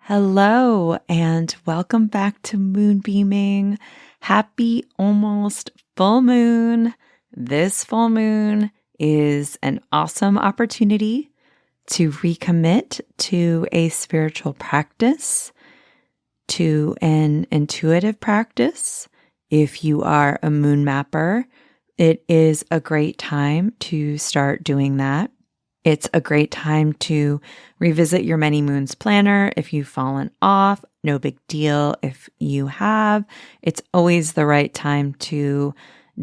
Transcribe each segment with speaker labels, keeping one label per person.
Speaker 1: Hello and welcome back to Moonbeaming. Happy almost full moon. This full moon is an awesome opportunity to recommit to a spiritual practice, to an intuitive practice. If you are a moon mapper, it is a great time to start doing that. It's a great time to revisit your many moons planner. If you've fallen off, no big deal. If you have, it's always the right time to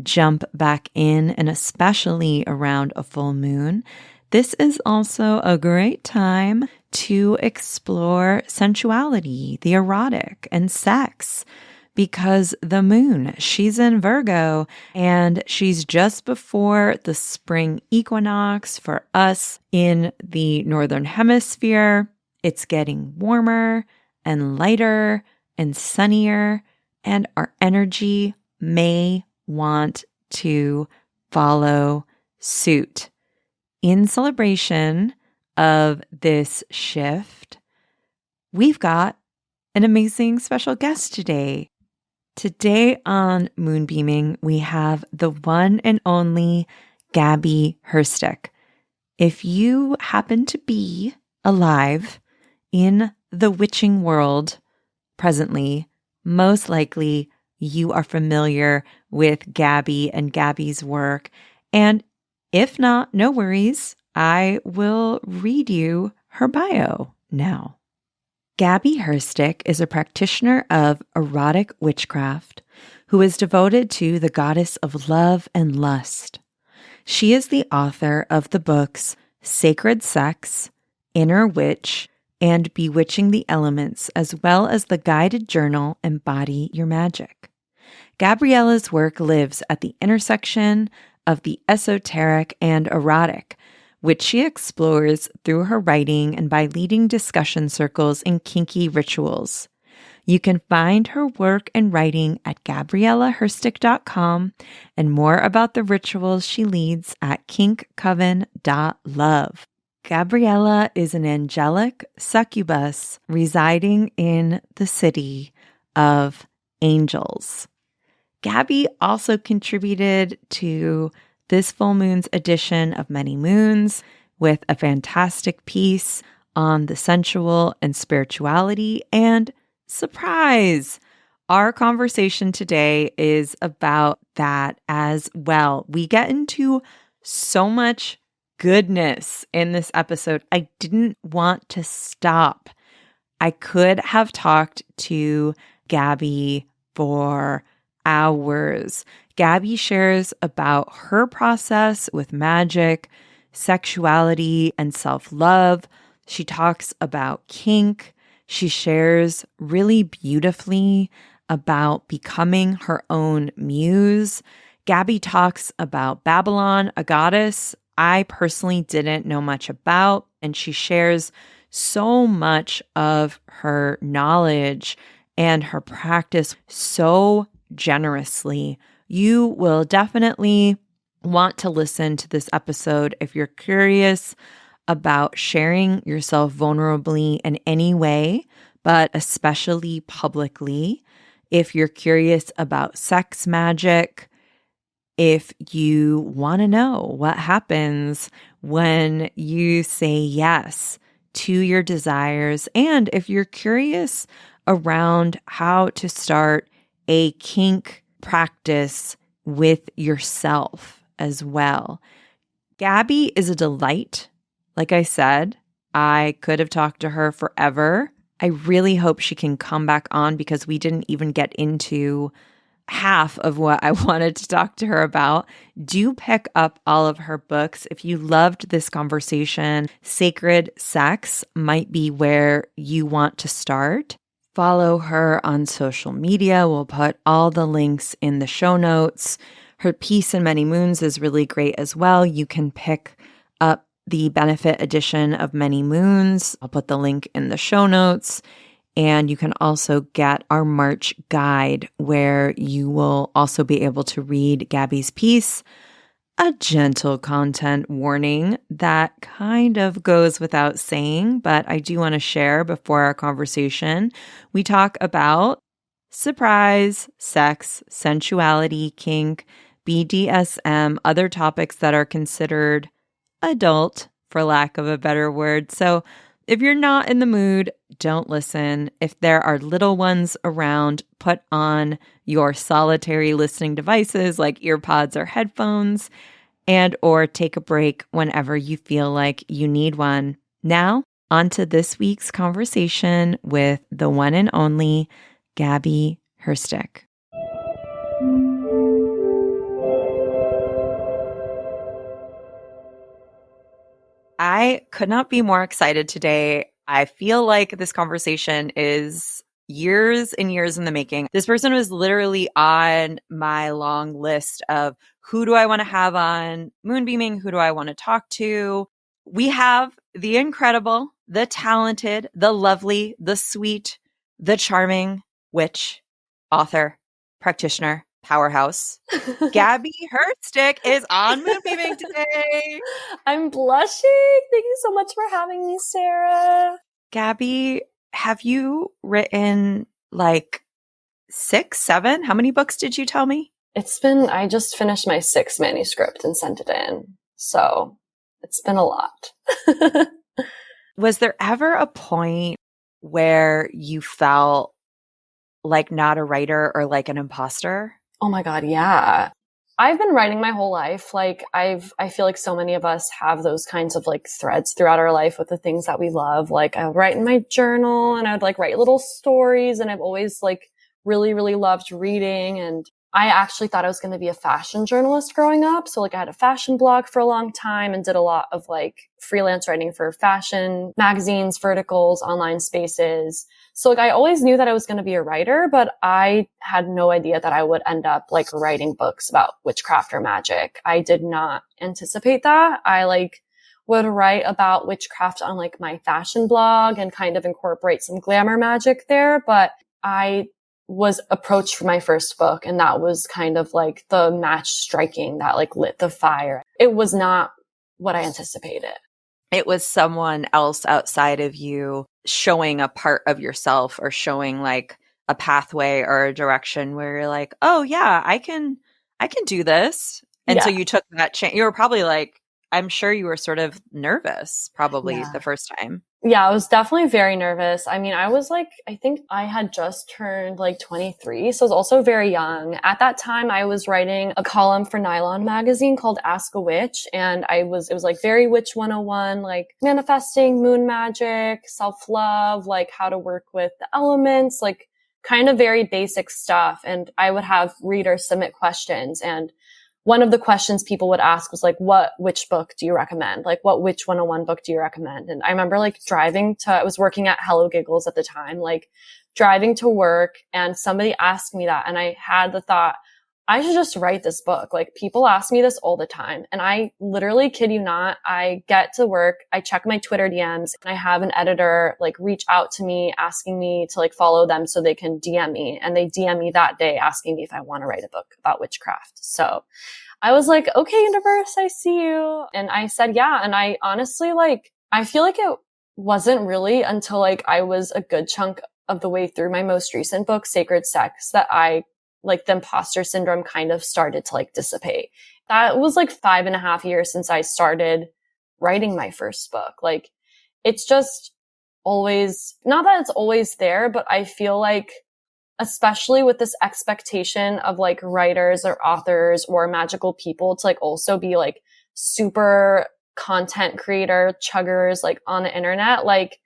Speaker 1: jump back in, and especially around a full moon. This is also a great time to explore sensuality, the erotic, and sex. Because the moon, she's in Virgo, and she's just before the spring equinox for us in the Northern Hemisphere. It's getting warmer and lighter and sunnier, and our energy may want to follow suit. In celebration of this shift, we've got an amazing special guest today. Today on Moonbeaming, we have the one and only Gaby Herstik. If you happen to be alive in the witching world presently, most likely you are familiar with Gaby and Gaby's work. And if not, no worries, I will read you her bio now. Gaby Herstik is a practitioner of erotic witchcraft who is devoted to the goddess of love and lust. She is the author of the books Sacred Sex, Inner Witch, and Bewitching the Elements, as well as the guided journal Embody Your Magick. Gabriela's work lives at the intersection of the esoteric and erotic, which she explores through her writing and by leading discussion circles in kinky rituals. You can find her work and writing at GabrielaHerstik.com and more about the rituals she leads at kinkcoven.love. Gabriela is an angelic succubus residing in the city of angels. Gaby also contributed to this full moon's edition of Many Moons with a fantastic piece on the sensual and spirituality. And surprise, our conversation today is about that as well. We get into so much goodness in this episode. I didn't want to stop. I could have talked to Gaby for hours. Gaby shares about her process with magic, sexuality, and self-love. She talks about kink. She shares really beautifully about becoming her own muse. Gaby talks about Babylon, a goddess I personally didn't know much about, and she shares so much of her knowledge and her practice so generously. You will definitely want to listen to this episode if you're curious about sharing yourself vulnerably in any way, but especially publicly. If you're curious about sex magic, if you want to know what happens when you say yes to your desires, and if you're curious around how to start a kink practice with yourself as well. Gaby is a delight. Like I said, I could have talked to her forever. I really hope she can come back on because we didn't even get into half of what I wanted to talk to her about. Do pick up all of her books. If you loved this conversation, Sacred Sex might be where you want to start. Follow her on social media. We'll put all the links in the show notes. Her piece in Many Moons is really great as well. You can pick up the benefit edition of Many Moons. I'll put the link in the show notes. And you can also get our March guide where you will also be able to read Gaby's piece a gentle content warning that kind of goes without saying, but I do want to share before our conversation. We talk about surprise, sex, sensuality, kink, BDSM, other topics that are considered adult, for lack of a better word. So if you're not in the mood, don't listen. If there are little ones around, put on your solitary listening devices like earpods or headphones, and or take a break whenever you feel like you need one. Now, on to this week's conversation with the one and only Gaby Herstik. I could not be more excited today. I feel like this conversation is years and years in the making. This person was literally on my long list of who do I want to have on Moonbeaming? Who do I want to talk to? We have the incredible, the talented, the lovely, the sweet, the charming witch, author, practitioner, powerhouse. Gaby Herstik is on Moonbeaming today.
Speaker 2: I'm blushing. Thank you so much for having me, Sarah.
Speaker 1: Gaby, have you written like 6, 7? How many books did you tell me?
Speaker 2: I just finished my 6th manuscript and sent it in. So it's been a lot.
Speaker 1: Was there ever a point where you felt like not a writer or like an imposter?
Speaker 2: Oh my God, yeah. I've been writing my whole life. Like I feel like so many of us have those kinds of like threads throughout our life with the things that we love. Like I would write in my journal and I would like write little stories, and I've always like really, really loved reading. And I actually thought I was going to be a fashion journalist growing up. So like I had a fashion blog for a long time and did a lot of like freelance writing for fashion magazines, verticals, online spaces. So like I always knew that I was going to be a writer, but I had no idea that I would end up like writing books about witchcraft or magic. I did not anticipate that. I like would write about witchcraft on like my fashion blog and kind of incorporate some glamour magic there. But I was approached for my first book, and that was kind of like the match striking that like lit the fire. It was not what I anticipated.
Speaker 1: It was someone else outside of you showing a part of yourself or showing like a pathway or a direction where you're like, oh yeah, I can do this. And so you took that chance. You were probably like, I'm sure you were sort of nervous probably the first time.
Speaker 2: Yeah, I was definitely very nervous. I mean, I was like, I think I had just turned like 23. So I was also very young. At that time, I was writing a column for NYLON magazine called Ask a Witch. And it was like very Witch 101, like manifesting, moon magic, self-love, like how to work with the elements, like kind of very basic stuff. And I would have readers submit questions, and one of the questions people would ask was like, what witch book do you recommend? Like, what Witch 101 book do you recommend? And I remember like I was working at Hello Giggles at the time, like driving to work, and somebody asked me that. And I had the thought, I should just write this book. Like people ask me this all the time. And I literally kid you not, I get to work, I check my Twitter DMs, and I have an editor like reach out to me asking me to like follow them so they can DM me. And they DM me that day asking me if I want to write a book about witchcraft. So I was like, okay, universe, I see you. And I said, yeah. And I honestly I feel like it wasn't really until like I was a good chunk of the way through my most recent book, Sacred Sex, that the imposter syndrome kind of started to like dissipate. That was like 5.5 years since I started writing my first book. Like it's just always, not that it's always there, but I feel like, especially with this expectation of like writers or authors or magical people to like also be like super content creator chuggers like on the internet, like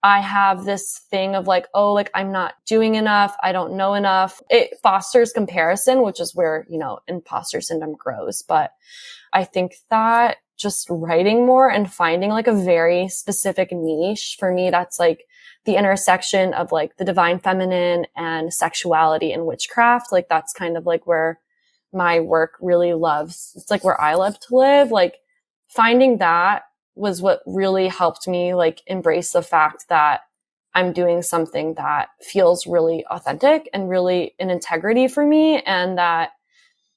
Speaker 2: I have this thing of like, oh, like I'm not doing enough. I don't know enough. It fosters comparison, which is where, imposter syndrome grows. But I think that just writing more and finding like a very specific niche for me, that's like the intersection of like the divine feminine and sexuality and witchcraft. Like that's kind of like where my work really loves. It's like where I love to live. Like finding that was what really helped me like embrace the fact that I'm doing something that feels really authentic and really in integrity for me. And that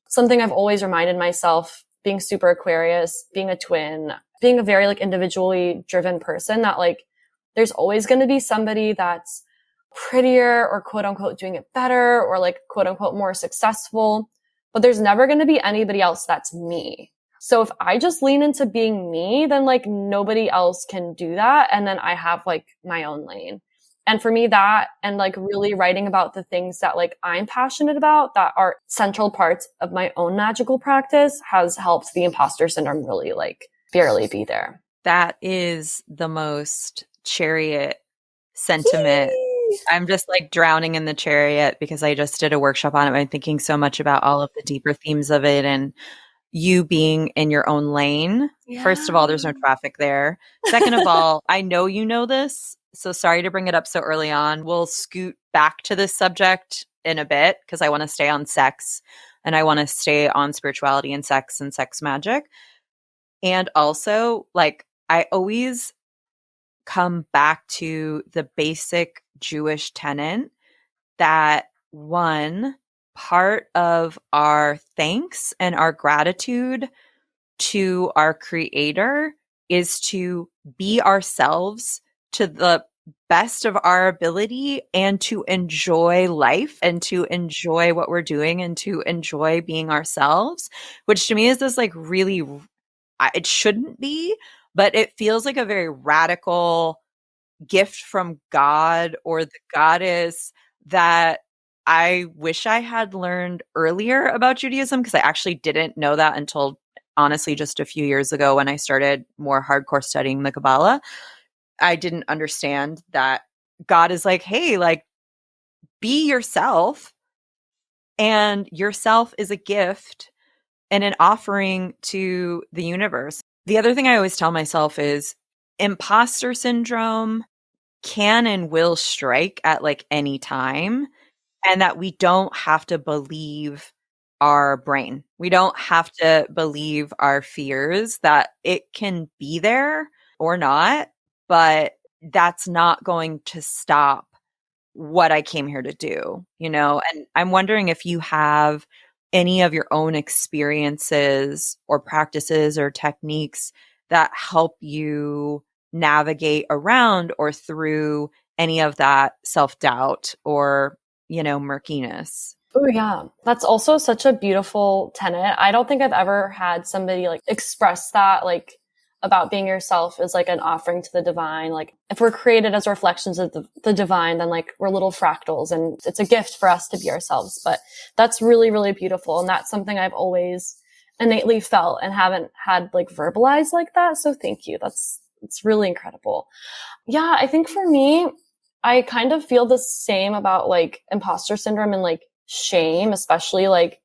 Speaker 2: something I've always reminded myself being super Aquarius, being a twin, being a very like individually driven person, that like there's always going to be somebody that's prettier or quote unquote doing it better or like quote unquote more successful, but there's never going to be anybody else that's me. So if I just lean into being me, then like nobody else can do that. And then I have like my own lane. And for me, that and like really writing about the things that like I'm passionate about that are central parts of my own magical practice has helped the imposter syndrome really like barely be there.
Speaker 1: That is the most chariot sentiment. I'm just like drowning in the chariot because I just did a workshop on it. I'm thinking so much about all of the deeper themes of it and you being in your own lane. Yeah. First of all, there's no traffic there. Second of all, I know you know this, so sorry to bring it up so early on. We'll scoot back to this subject in a bit because I want to stay on sex and I want to stay on spirituality and sex magic. And also, like, I always come back to the basic Jewish tenet that one part of our thanks and our gratitude to our creator is to be ourselves to the best of our ability and to enjoy life and to enjoy what we're doing and to enjoy being ourselves, which to me is this like really, it shouldn't be, but it feels like a very radical gift from God or the goddess that I wish I had learned earlier about Judaism, because I actually didn't know that until honestly just a few years ago when I started more hardcore studying the Kabbalah. I didn't understand that God is like, hey, like, be yourself, and yourself is a gift and an offering to the universe. The other thing I always tell myself is imposter syndrome can and will strike at like any time, and that we don't have to believe our brain. We don't have to believe our fears, that it can be there or not, but that's not going to stop what I came here to do, you know? And I'm wondering if you have any of your own experiences or practices or techniques that help you navigate around or through any of that self-doubt or, you know, murkiness.
Speaker 2: Oh yeah. That's also such a beautiful tenet. I don't think I've ever had somebody like express that, like about being yourself is like an offering to the divine. Like if we're created as reflections of the divine, then like we're little fractals and it's a gift for us to be ourselves. But that's really, really beautiful. And that's something I've always innately felt and haven't had like verbalized like that. So thank you. It's really incredible. Yeah. I think for me, I kind of feel the same about like imposter syndrome and like shame, especially like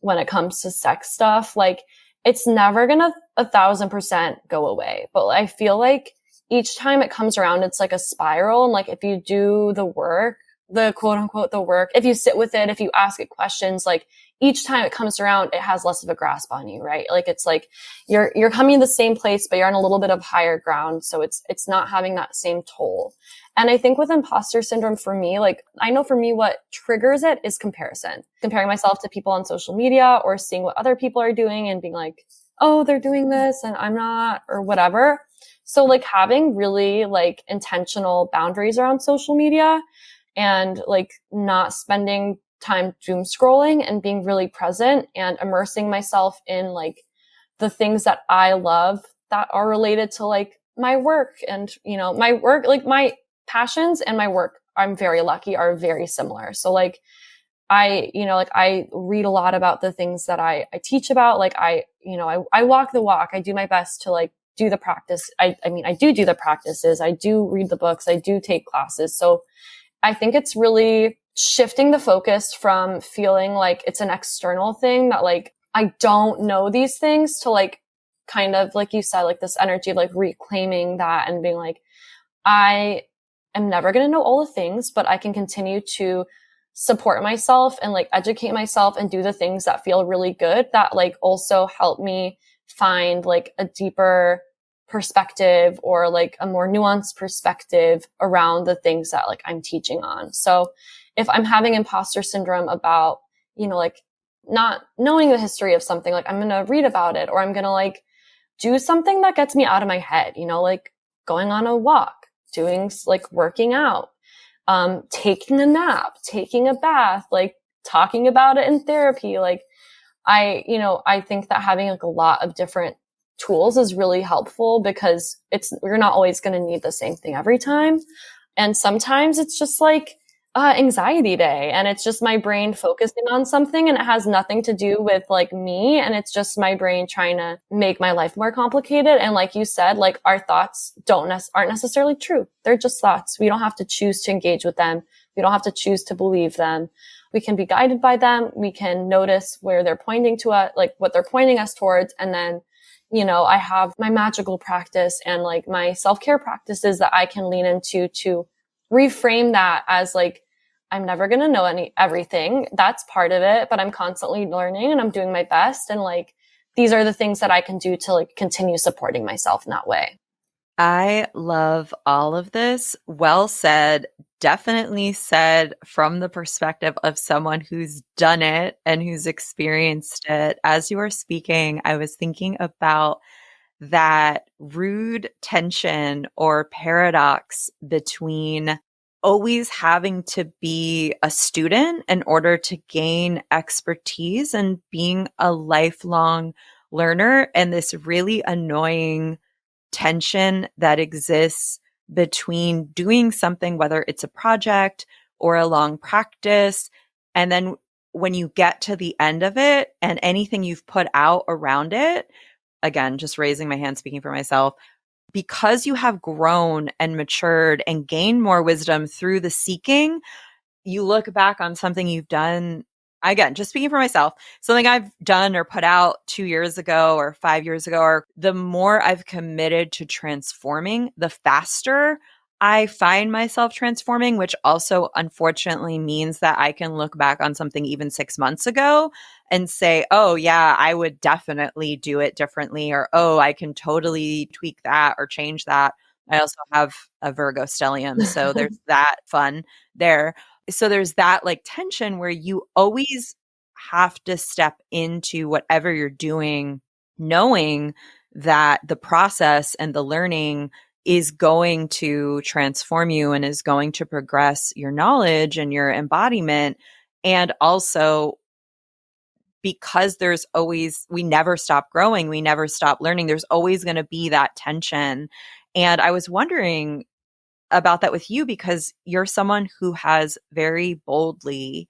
Speaker 2: when it comes to sex stuff. Like it's never gonna 1,000% go away, but I feel like each time it comes around, it's like a spiral. And like if you do the work, the quote unquote the work, if you sit with it, if you ask it questions, like each time it comes around, it has less of a grasp on you, right? Like it's like you're coming to the same place, but you're on a little bit of higher ground. So it's not having that same toll. And I think with imposter syndrome for me, like I know for me, what triggers it is comparison, comparing myself to people on social media or seeing what other people are doing and being like, oh, they're doing this and I'm not, or whatever. So like having really like intentional boundaries around social media and like not spending time doom scrolling and being really present and immersing myself in like the things that I love that are related to like my work and, you know, my work, like my passions and my work, I'm very lucky, are very similar. So like I read a lot about the things that I teach about. Like I walk the walk. I do my best to like do the practice. I do the practices. I do read the books. I do take classes. So I think it's really shifting the focus from feeling like it's an external thing that like, I don't know these things to like, kind of like you said, like this energy of like reclaiming that and being like, I am never going to know all the things, but I can continue to support myself and like educate myself and do the things that feel really good that like also help me find like a deeper perspective or like a more nuanced perspective around the things that like I'm teaching on. So if I'm having imposter syndrome about, you know, like not knowing the history of something, like I'm going to read about it, or I'm going to like do something that gets me out of my head, you know, like going on a walk, doing like working out, taking a nap, taking a bath, like talking about it in therapy. Like I think that having like a lot of different tools is really helpful because you're not always going to need the same thing every time. And sometimes it's just like anxiety day, and it's just my brain focusing on something, and it has nothing to do with like me. And it's just my brain trying to make my life more complicated. And like you said, like our thoughts aren't necessarily true. They're just thoughts. We don't have to choose to engage with them. We don't have to choose to believe them. We can be guided by them. We can notice where they're pointing to us, like what they're pointing us towards. And then, you know, I have my magical practice and like my self-care practices that I can lean into to reframe that as like, I'm never going to know everything. That's part of it, but I'm constantly learning and I'm doing my best. And like, these are the things that I can do to like continue supporting myself in that way.
Speaker 1: I love all of this. Well said. Definitely said from the perspective of someone who's done it and who's experienced it. As you were speaking, I was thinking about that rude tension or paradox between always having to be a student in order to gain expertise and being a lifelong learner, and this really annoying tension that exists between doing something, whether it's a project or a long practice, and then when you get to the end of it and anything you've put out around it, again, just raising my hand, speaking for myself, because you have grown and matured and gained more wisdom through the seeking, you look back on something you've done, again, just speaking for myself, something I've done or put out 2 years ago or 5 years ago, or the more I've committed to transforming, the faster I find myself transforming, which also unfortunately means that I can look back on something even 6 months ago and say, oh yeah, I would definitely do it differently, or, oh, I can totally tweak that or change that. I also have a Virgo stellium, so there's that fun there. So there's that like tension where you always have to step into whatever you're doing, knowing that the process and the learning is going to transform you and is going to progress your knowledge and your embodiment. And also because we never stop growing, we never stop learning, there's always going to be that tension. And I was wondering about that with you because you're someone who has very boldly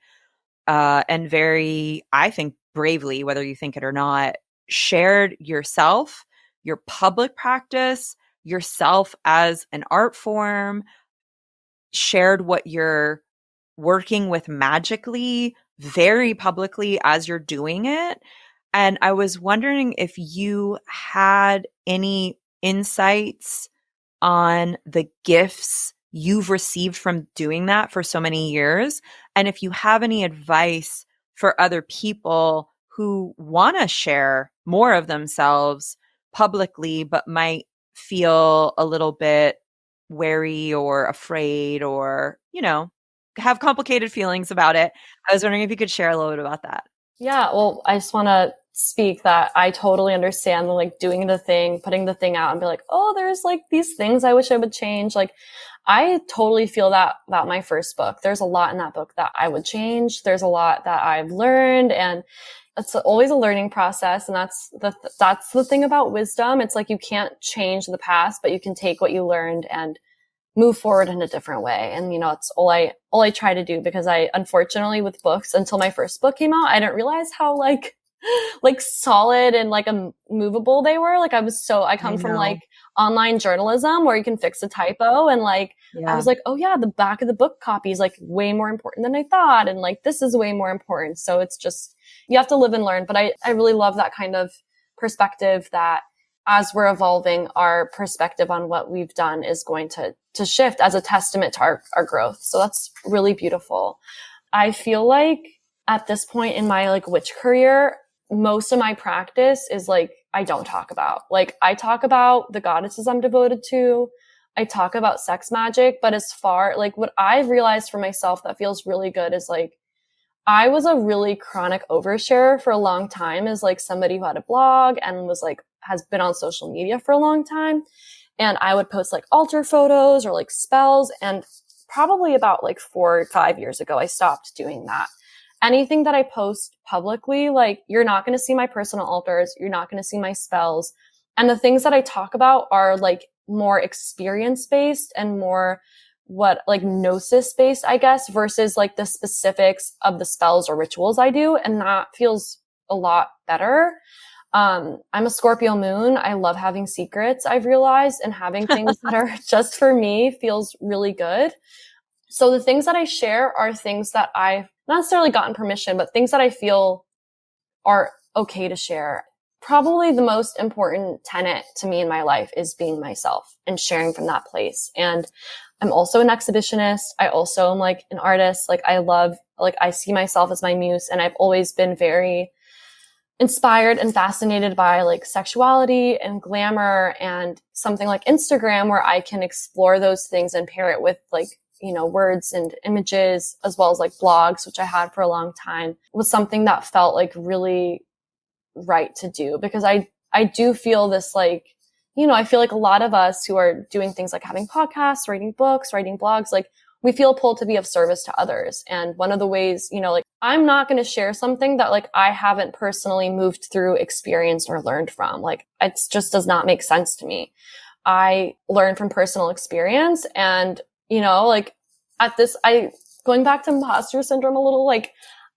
Speaker 1: and very, I think, bravely, whether you think it or not, shared yourself, your public practice, yourself as an art form, shared what you're working with magically very publicly as you're doing it. And I was wondering if you had any insights on the gifts you've received from doing that for so many years. And if you have any advice for other people who want to share more of themselves publicly, but might feel a little bit wary or afraid or, have complicated feelings about it. I was wondering if you could share a little bit about that.
Speaker 2: Yeah, well, I just want to speak that I totally understand like doing the thing, putting the thing out and be like, oh, there's like these things I wish I would change. Like I totally feel that about my first book. There's a lot in that book that I would change. There's a lot that I've learned, and it's always a learning process. And that's the thing about wisdom. It's like you can't change the past, but you can take what you learned and move forward in a different way. And, it's all I try to do, because I, unfortunately with books, until my first book came out, I didn't realize how like solid and like movable they were. Like I come from like online journalism where you can fix a typo, and like, I was like, oh yeah, the back of the book copy is like way more important than I thought. And like, this is way more important. So it's just, you have to live and learn. But I really love that kind of perspective, that as we're evolving, our perspective on what we've done is going to shift as a testament to our growth. So that's really beautiful. I feel like at this point in my like witch career, most of my practice is like, I don't talk about. Like I talk about the goddesses I'm devoted to. I talk about sex magic, but as far like what I've realized for myself that feels really good is like, I was a really chronic oversharer for a long time as like somebody who had a blog and was like, has been on social media for a long time. And I would post like altar photos or like spells. And probably about like 4 or 5 years ago, I stopped doing that. Anything that I post publicly, like you're not going to see my personal altars. You're not going to see my spells. And the things that I talk about are like more experience based and more what like gnosis based, I guess, versus like the specifics of the spells or rituals I do. And that feels a lot better. I'm a Scorpio moon. I love having secrets, I've realized, and having things that are just for me feels really good. So the things that I share are things that I've not necessarily gotten permission, but things that I feel are okay to share. Probably the most important tenet to me in my life is being myself and sharing from that place. And I'm also an exhibitionist. I also am like an artist. Like I see myself as my muse, and I've always been very inspired and fascinated by like sexuality and glamour and something like Instagram where I can explore those things and pair it with like, you know, words and images as well as like blogs, which I had for a long time, was something that felt like really right to do, because I do feel this like, you know, I feel like a lot of us who are doing things like having podcasts, writing books, writing blogs, like we feel pulled to be of service to others. And one of the ways, you know, like I'm not going to share something that like I haven't personally moved through, experienced, or learned from. Like it just does not make sense to me. I learn from personal experience, and, you know, like going back to imposter syndrome a little, like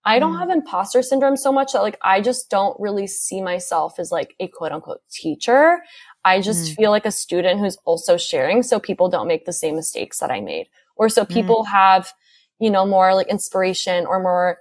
Speaker 2: I don't have imposter syndrome so much that like I just don't really see myself as like a quote unquote teacher. I just feel like a student who's also sharing so people don't make the same mistakes that I made, or so people have, you know, more like inspiration or more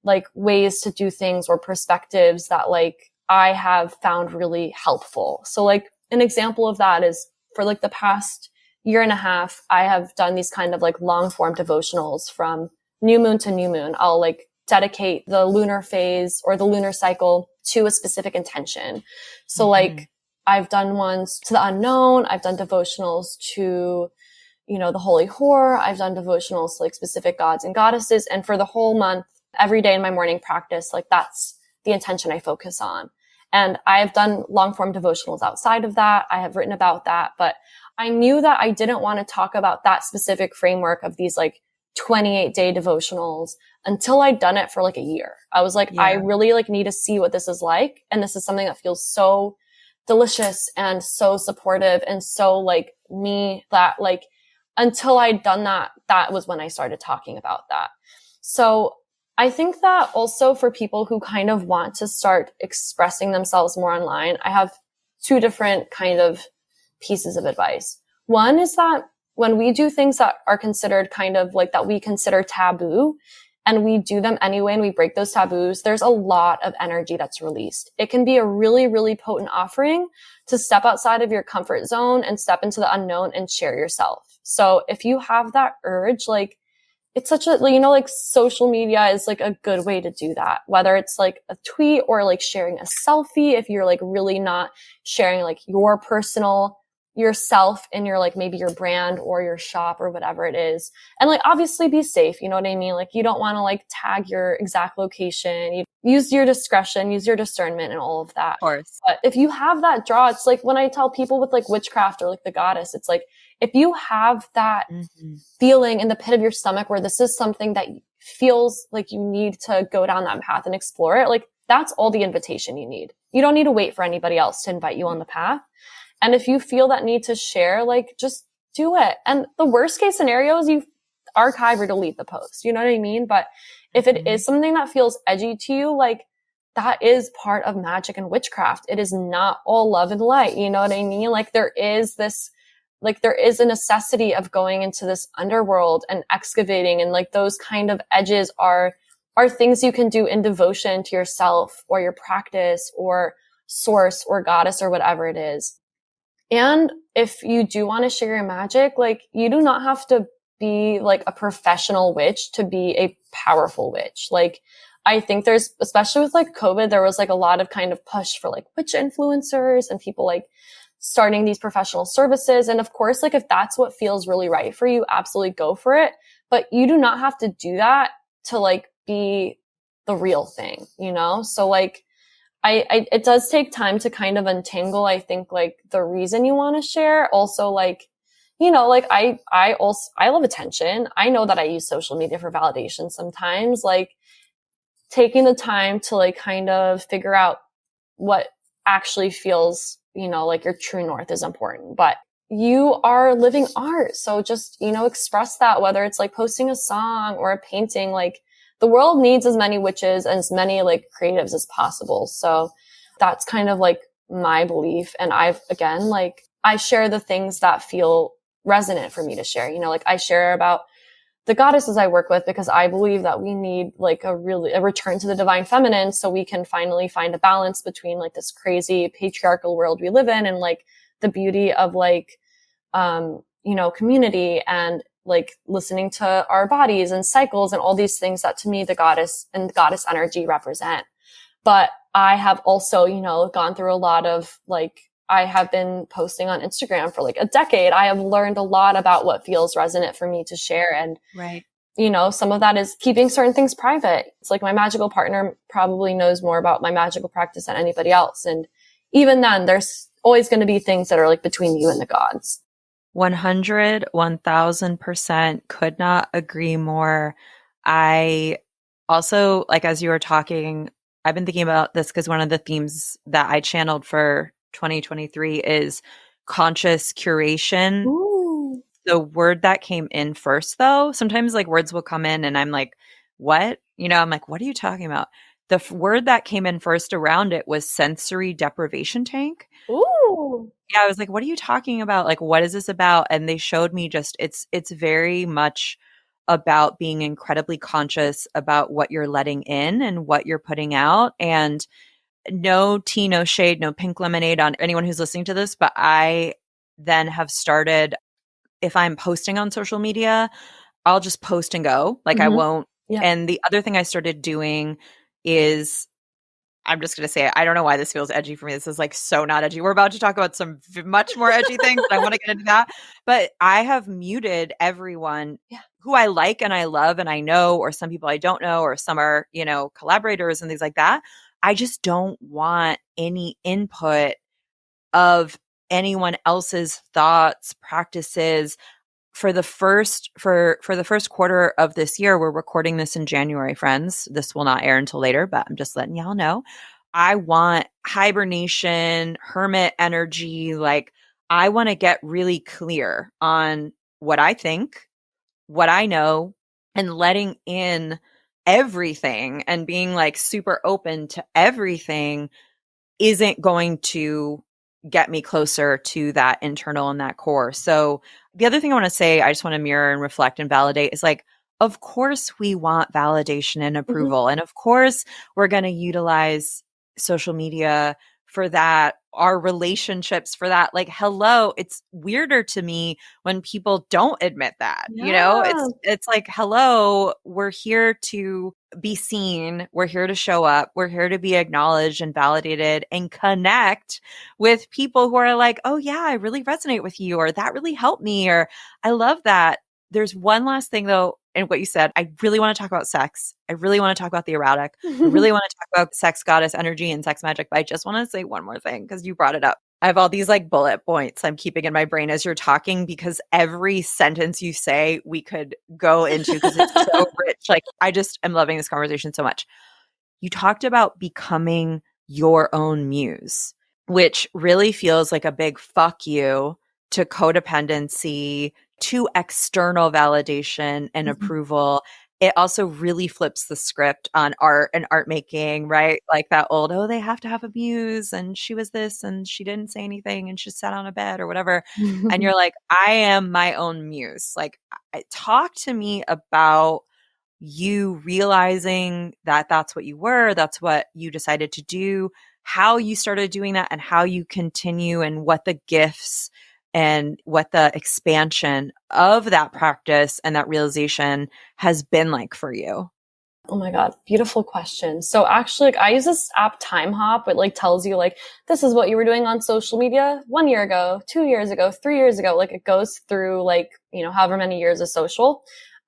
Speaker 2: like ways to do things or perspectives that like I have found really helpful. So like an example of that is for like the past year and a half, I have done these kind of like long form devotionals from new moon to new moon. I'll like dedicate the lunar phase or the lunar cycle to a specific intention. So like I've done ones to the unknown. I've done devotionals to, you know, the holy whore. I've done devotionals to like specific gods and goddesses. And for the whole month, every day in my morning practice, like that's the intention I focus on. And I've done long form devotionals outside of that. I have written about that, but I knew that I didn't want to talk about that specific framework of these like 28-day devotionals until I'd done it for like a year. I was like, I really like need to see what this is like. And this is something that feels so delicious and so supportive and so like me, that like until I'd done that, that was when I started talking about that. So I think that also for people who kind of want to start expressing themselves more online, I have 2 different kind of pieces of advice. One is that when we do things that are considered kind of like that we consider taboo, and we do them anyway and we break those taboos, there's a lot of energy that's released. It can be a really, really potent offering to step outside of your comfort zone and step into the unknown and share yourself. So if you have that urge, like it's such a, you know, like social media is like a good way to do that, whether it's like a tweet or like sharing a selfie. If you're like really not sharing like your personal yourself in your like maybe your brand or your shop or whatever it is, and like obviously be safe, you know what I mean? Like you don't want to like tag your exact location. You use your discretion, use your discernment and all of that.
Speaker 1: Of course.
Speaker 2: But if you have that draw, it's like when I tell people with like witchcraft or like the goddess, it's like if you have that feeling in the pit of your stomach where this is something that feels like you need to go down that path and explore it, like that's all the invitation you need. You don't need to wait for anybody else to invite you on the path. And if you feel that need to share, like just do it. And the worst case scenario is you archive or delete the post. You know what I mean? But if it is something that feels edgy to you, like that is part of magic and witchcraft. It is not all love and light. You know what I mean? Like there is this, like there is a necessity of going into this underworld and excavating, and like those kind of edges are things you can do in devotion to yourself or your practice or source or goddess or whatever it is. And if you do want to share your magic, like you do not have to be like a professional witch to be a powerful witch. Like I think there's, especially with like COVID, there was like a lot of kind of push for like witch influencers and people like starting these professional services. And of course, like if that's what feels really right for you, absolutely go for it. But you do not have to do that to like be the real thing, you know? So like, it does take time to kind of untangle, I think, like the reason you want to share. Also, like, you know, like I love attention. I know that I use social media for validation sometimes, like taking the time to like kind of figure out what actually feels, you know, like your true north is important. But you are living art. So just, you know, express that, whether it's like posting a song or a painting. Like the world needs as many witches and as many like creatives as possible. So that's kind of like my belief. And again, like I share the things that feel resonant for me to share. You know, like I share about the goddesses I work with because I believe that we need like a return to the divine feminine so we can finally find a balance between like this crazy patriarchal world we live in and like the beauty of like, you know, community and like listening to our bodies and cycles and all these things that to me the goddess and the goddess energy represent. But I have also, you know, gone through a lot of like, I have been posting on Instagram for like a decade. I have learned a lot about what feels resonant for me to share. And,
Speaker 1: right.
Speaker 2: You know, some of that is keeping certain things private. It's like my magical partner probably knows more about my magical practice than anybody else. And even then, there's always going to be things that are like between you and the gods.
Speaker 1: 100, 1000% could not agree more. I also, like, as you were talking, I've been thinking about this because one of the themes that I channeled for 2023 is conscious curation.
Speaker 2: Ooh.
Speaker 1: The word that came in first, though, sometimes like words will come in and I'm like, what? You know, I'm like, what are you talking about? The word that came in first around it was sensory deprivation tank.
Speaker 2: Ooh.
Speaker 1: Yeah, I was like, what are you talking about? Like, what is this about? And they showed me just it's very much about being incredibly conscious about what you're letting in and what you're putting out. And no tea, no shade, no pink lemonade on anyone who's listening to this. But I then have started, if I'm posting on social media, I'll just post and go. Like I won't.
Speaker 2: Yeah.
Speaker 1: And the other thing I started doing is, I'm just going to say it. I don't know why this feels edgy for me. This is like so not edgy. We're about to talk about some much more edgy things. And I want to get into that. But I have muted everyone who I like and I love and I know, or some people I don't know, or some are, you know, collaborators and things like that. I just don't want any input of anyone else's thoughts, practices. For the first quarter of this year, we're recording this in January, friends. This will not air until later, but I'm just letting y'all know. I want hibernation, hermit energy. Like I want to get really clear on what I think, what I know, and letting in everything and being like super open to everything isn't going to get me closer to that internal and that core. So the other thing I want to say, I just want to mirror and reflect and validate is like, of course we want validation and approval. And of course we're going to utilize social media for that, our relationships for that. Like, hello, it's weirder to me when people don't admit that, you know, it's like, hello, we're here to be seen. We're here to show up. We're here to be acknowledged and validated and connect with people who are like, oh yeah, I really resonate with you, or that really helped me, or I love that. There's one last thing though, in what you said. I really want to talk about sex. I really want to talk about the erotic. I really want to talk about sex goddess energy and sex magic, but I just want to say one more thing because you brought it up. I have all these like bullet points I'm keeping in my brain as you're talking because every sentence you say we could go into because it's so rich. Like I just am loving this conversation so much. You talked about becoming your own muse, which really feels like a big fuck you to codependency, to external validation and approval. It also really flips the script on art and art making, right? Like that old, oh, they have to have a muse and she was this and she didn't say anything and she sat on a bed or whatever. And you're like, I am my own muse. Like, talk to me about you realizing that that's what you were, that's what you decided to do, how you started doing that and how you continue and what the gifts and what the expansion of that practice and that realization has been like for you.
Speaker 2: Oh my God. Beautiful question. So actually, like, I use this app Time Hop. It like tells you like, this is what you were doing on social media 1 year ago, 2 years ago, 3 years ago. Like it goes through like, you know, however many years of social.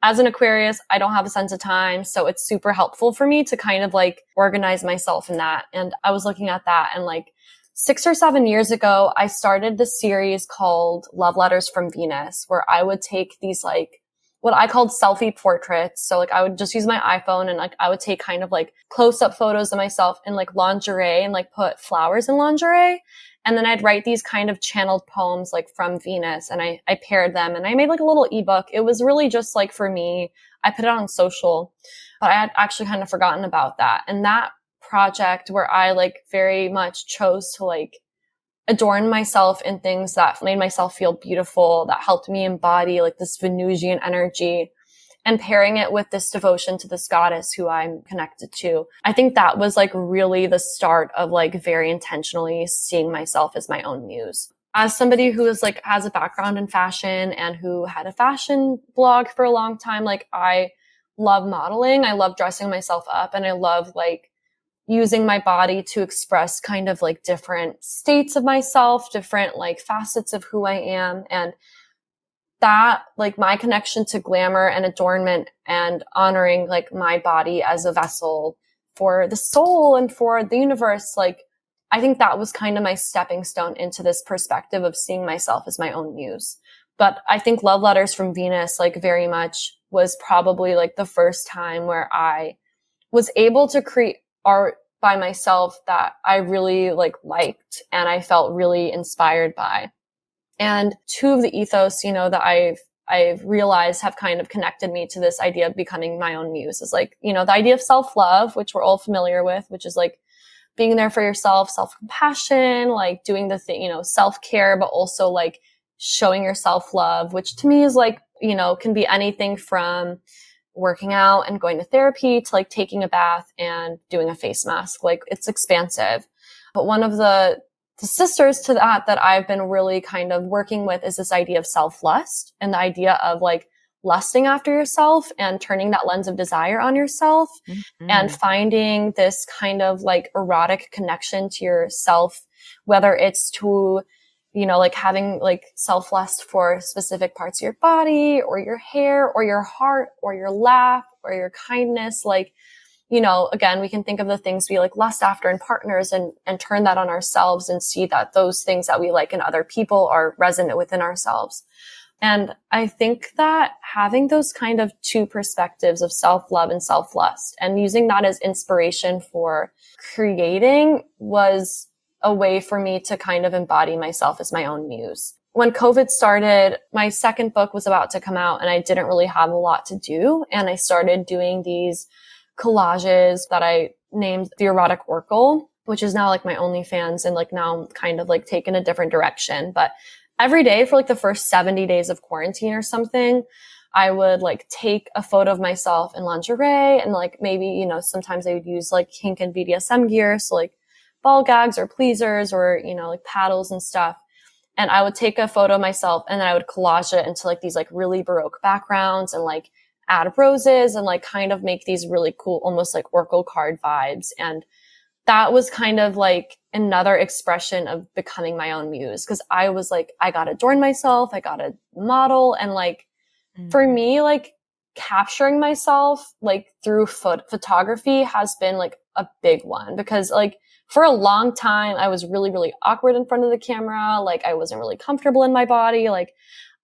Speaker 2: as an Aquarius, I don't have a sense of time. So it's super helpful for me to kind of like organize myself in that. And I was looking at that, and like 6 or 7 years ago, I started this series called Love Letters from Venus, where I would take these like what I called selfie portraits. So like I would just use my iPhone, and like I would take kind of like close up photos of myself in like lingerie and like put flowers in lingerie. And then I'd write these kind of channeled poems like from Venus, and I paired them, and I made like a little ebook. It was really just like for me, I put it on social, but I had actually kind of forgotten about that. And that project where I like very much chose to like adorn myself in things that made myself feel beautiful, that helped me embody like this Venusian energy, and pairing it with this devotion to this goddess who I'm connected to. I think that was like really the start of like very intentionally seeing myself as my own muse. As somebody who is like has a background in fashion and who had a fashion blog for a long time, like I love modeling. I love dressing myself up, and I love like using my body to express kind of like different states of myself, different like facets of who I am. And that, like my connection to glamour and adornment and honoring like my body as a vessel for the soul and for the universe, like I think that was kind of my stepping stone into this perspective of seeing myself as my own muse. But I think Love Letters from Venus like very much was probably like the first time where I was able to create art by myself that I really like liked and I felt really inspired by. And two of the ethos, you know, that I've realized have kind of connected me to this idea of becoming my own muse is like, you know, the idea of self-love, which we're all familiar with, which is like being there for yourself, self-compassion, like doing the thing, you know, self-care, but also like showing yourself love, which to me is like, you know, can be anything from working out and going to therapy to like taking a bath and doing a face mask. Like it's expansive. But one of the sisters to that I've been really kind of working with is this idea of self-lust, and the idea of like lusting after yourself and turning that lens of desire on yourself, and finding this kind of like erotic connection to yourself, whether it's to, you know, like having like self-lust for specific parts of your body or your hair or your heart or your laugh or your kindness. Like, you know, again, we can think of the things we like lust after in partners and turn that on ourselves and see that those things that we like in other people are resonant within ourselves. And I think that having those kind of two perspectives of self-love and self-lust and using that as inspiration for creating was a way for me to kind of embody myself as my own muse. When COVID started, my second book was about to come out and I didn't really have a lot to do. And I started doing these collages that I named The Erotic Oracle, which is now like my OnlyFans, and like now I'm kind of like taking a different direction. But every day for like the first 70 days of quarantine or something, I would like take a photo of myself in lingerie, and like maybe, you know, sometimes I would use like kink and BDSM gear. So like ball gags or pleasers or, you know, like paddles and stuff. And I would take a photo of myself and then I would collage it into like these like really Baroque backgrounds and like add roses and like kind of make these really cool, almost like oracle card vibes. And that was kind of like another expression of becoming my own muse. Cause I was like, I got to adorn myself. I got to model. And like, for me, like capturing myself, like through photography has been like a big one, because like for a long time, I was really, really awkward in front of the camera. Like I wasn't really comfortable in my body. Like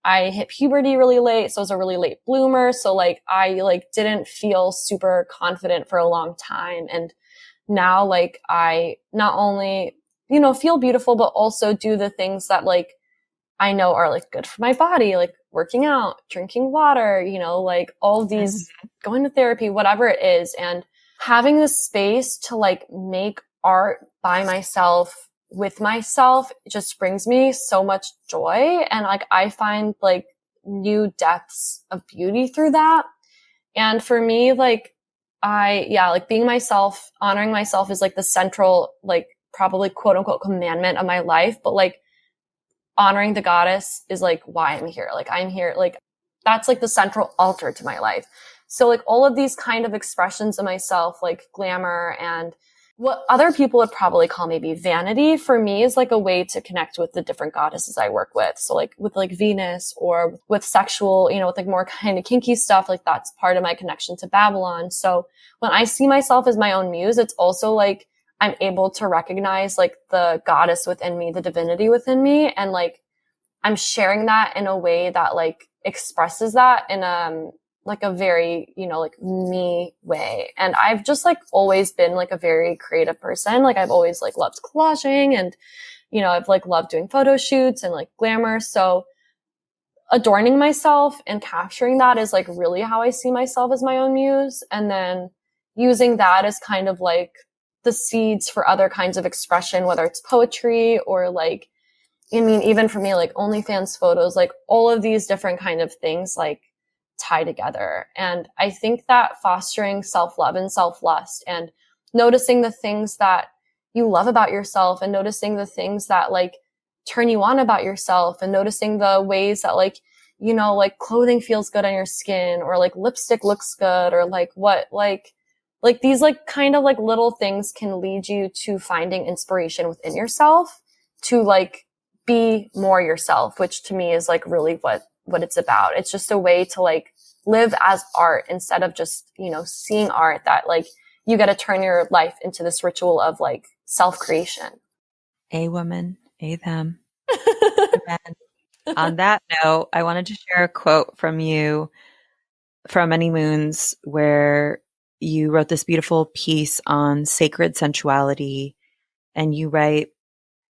Speaker 2: I hit puberty really late. So I was a really late bloomer. So like I like didn't feel super confident for a long time. And now like I not only, you know, feel beautiful, but also do the things that like I know are like good for my body, like working out, drinking water, you know, like all of these, going to therapy, whatever it is. And having the space to like make art by myself with myself just brings me so much joy. And like, I find like new depths of beauty through that. And for me, like like being myself, honoring myself is like the central, like probably quote unquote commandment of my life. But like honoring the goddess is like why I'm here. Like I'm here, like that's like the central altar to my life. So like all of these kind of expressions of myself, like glamour and what other people would probably call maybe vanity, for me is like a way to connect with the different goddesses I work with. So like with like Venus or with sexual, you know, with like more kind of kinky stuff, like that's part of my connection to Babylon. So when I see myself as my own muse, it's also like I'm able to recognize like the goddess within me, the divinity within me. And like I'm sharing that in a way that like expresses that in like a very, you know, like me way. And I've just like always been like a very creative person. Like I've always like loved collaging and, you know, I've like loved doing photo shoots and like glamour. So adorning myself and capturing that is like really how I see myself as my own muse. And then using that as kind of like the seeds for other kinds of expression, whether it's poetry or like, I mean, even for me, like OnlyFans photos, like all of these different kind of things, like tie together. And I think that fostering self-love and self-lust and noticing the things that you love about yourself and noticing the things that like turn you on about yourself and noticing the ways that like, you know, like clothing feels good on your skin or like lipstick looks good or like what, like these like kind of like little things can lead you to finding inspiration within yourself to like be more yourself, which to me is like really what it's about. It's just a way to like live as art instead of just, you know, seeing art that like you got to turn your life into this ritual of like self-creation.
Speaker 1: A woman, a them. Amen. On that note, I wanted to share a quote from you from Many Moons where you wrote this beautiful piece on sacred sensuality. And you write,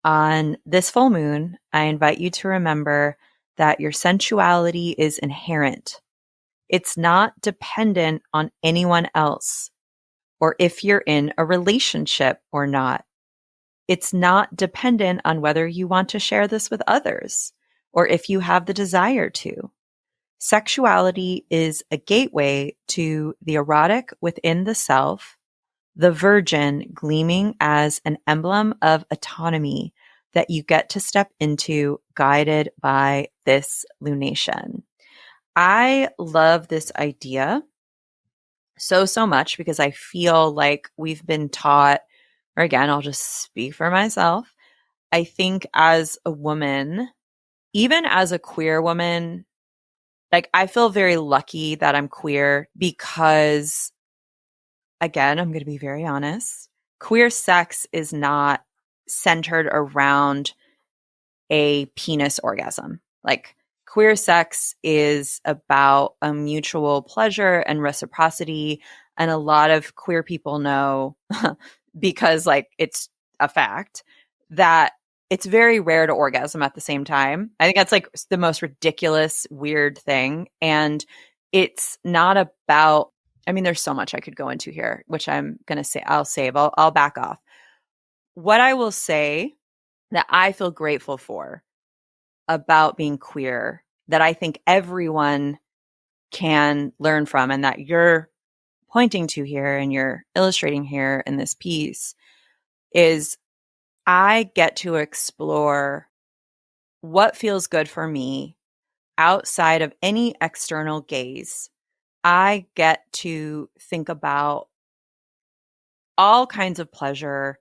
Speaker 1: on this full moon, I invite you to remember that your sensuality is inherent. It's not dependent on anyone else or if you're in a relationship or not. It's not dependent on whether you want to share this with others or if you have the desire to. Sexuality is a gateway to the erotic within the self, the virgin gleaming as an emblem of autonomy that you get to step into guided by this lunation. I love this idea so much because I feel like we've been taught, or again, I'll just speak for myself. I think as a woman, even as a queer woman, like I feel very lucky that I'm queer because, again, I'm going to be very honest, queer sex is not centered around a penis orgasm. Like queer sex is about a mutual pleasure and reciprocity. And a lot of queer people know because like it's a fact that it's very rare to orgasm at the same time. I think that's like the most ridiculous, weird thing. And it's not about, I mean, there's so much I could go into here, which I'm going to say, I'll back off. What I will say that I feel grateful for about being queer, that I think everyone can learn from, and that you're pointing to here and you're illustrating here in this piece, is I get to explore what feels good for me outside of any external gaze. I get to think about all kinds of pleasure.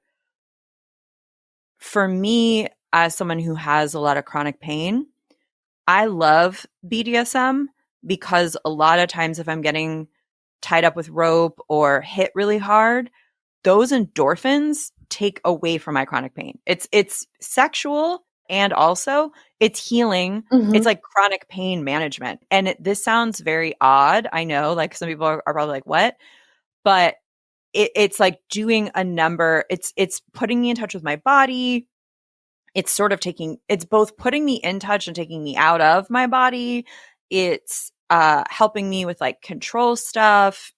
Speaker 1: For me, as someone who has a lot of chronic pain, I love BDSM because a lot of times if I'm getting tied up with rope or hit really hard, those endorphins take away from my chronic pain. It's sexual and also it's healing. Mm-hmm. It's like chronic pain management. And this sounds very odd. I know, like some people are probably like, what? But it's like doing a number. It's putting me in touch with my body. It's sort of it's both putting me in touch and taking me out of my body. It's helping me with like control stuff.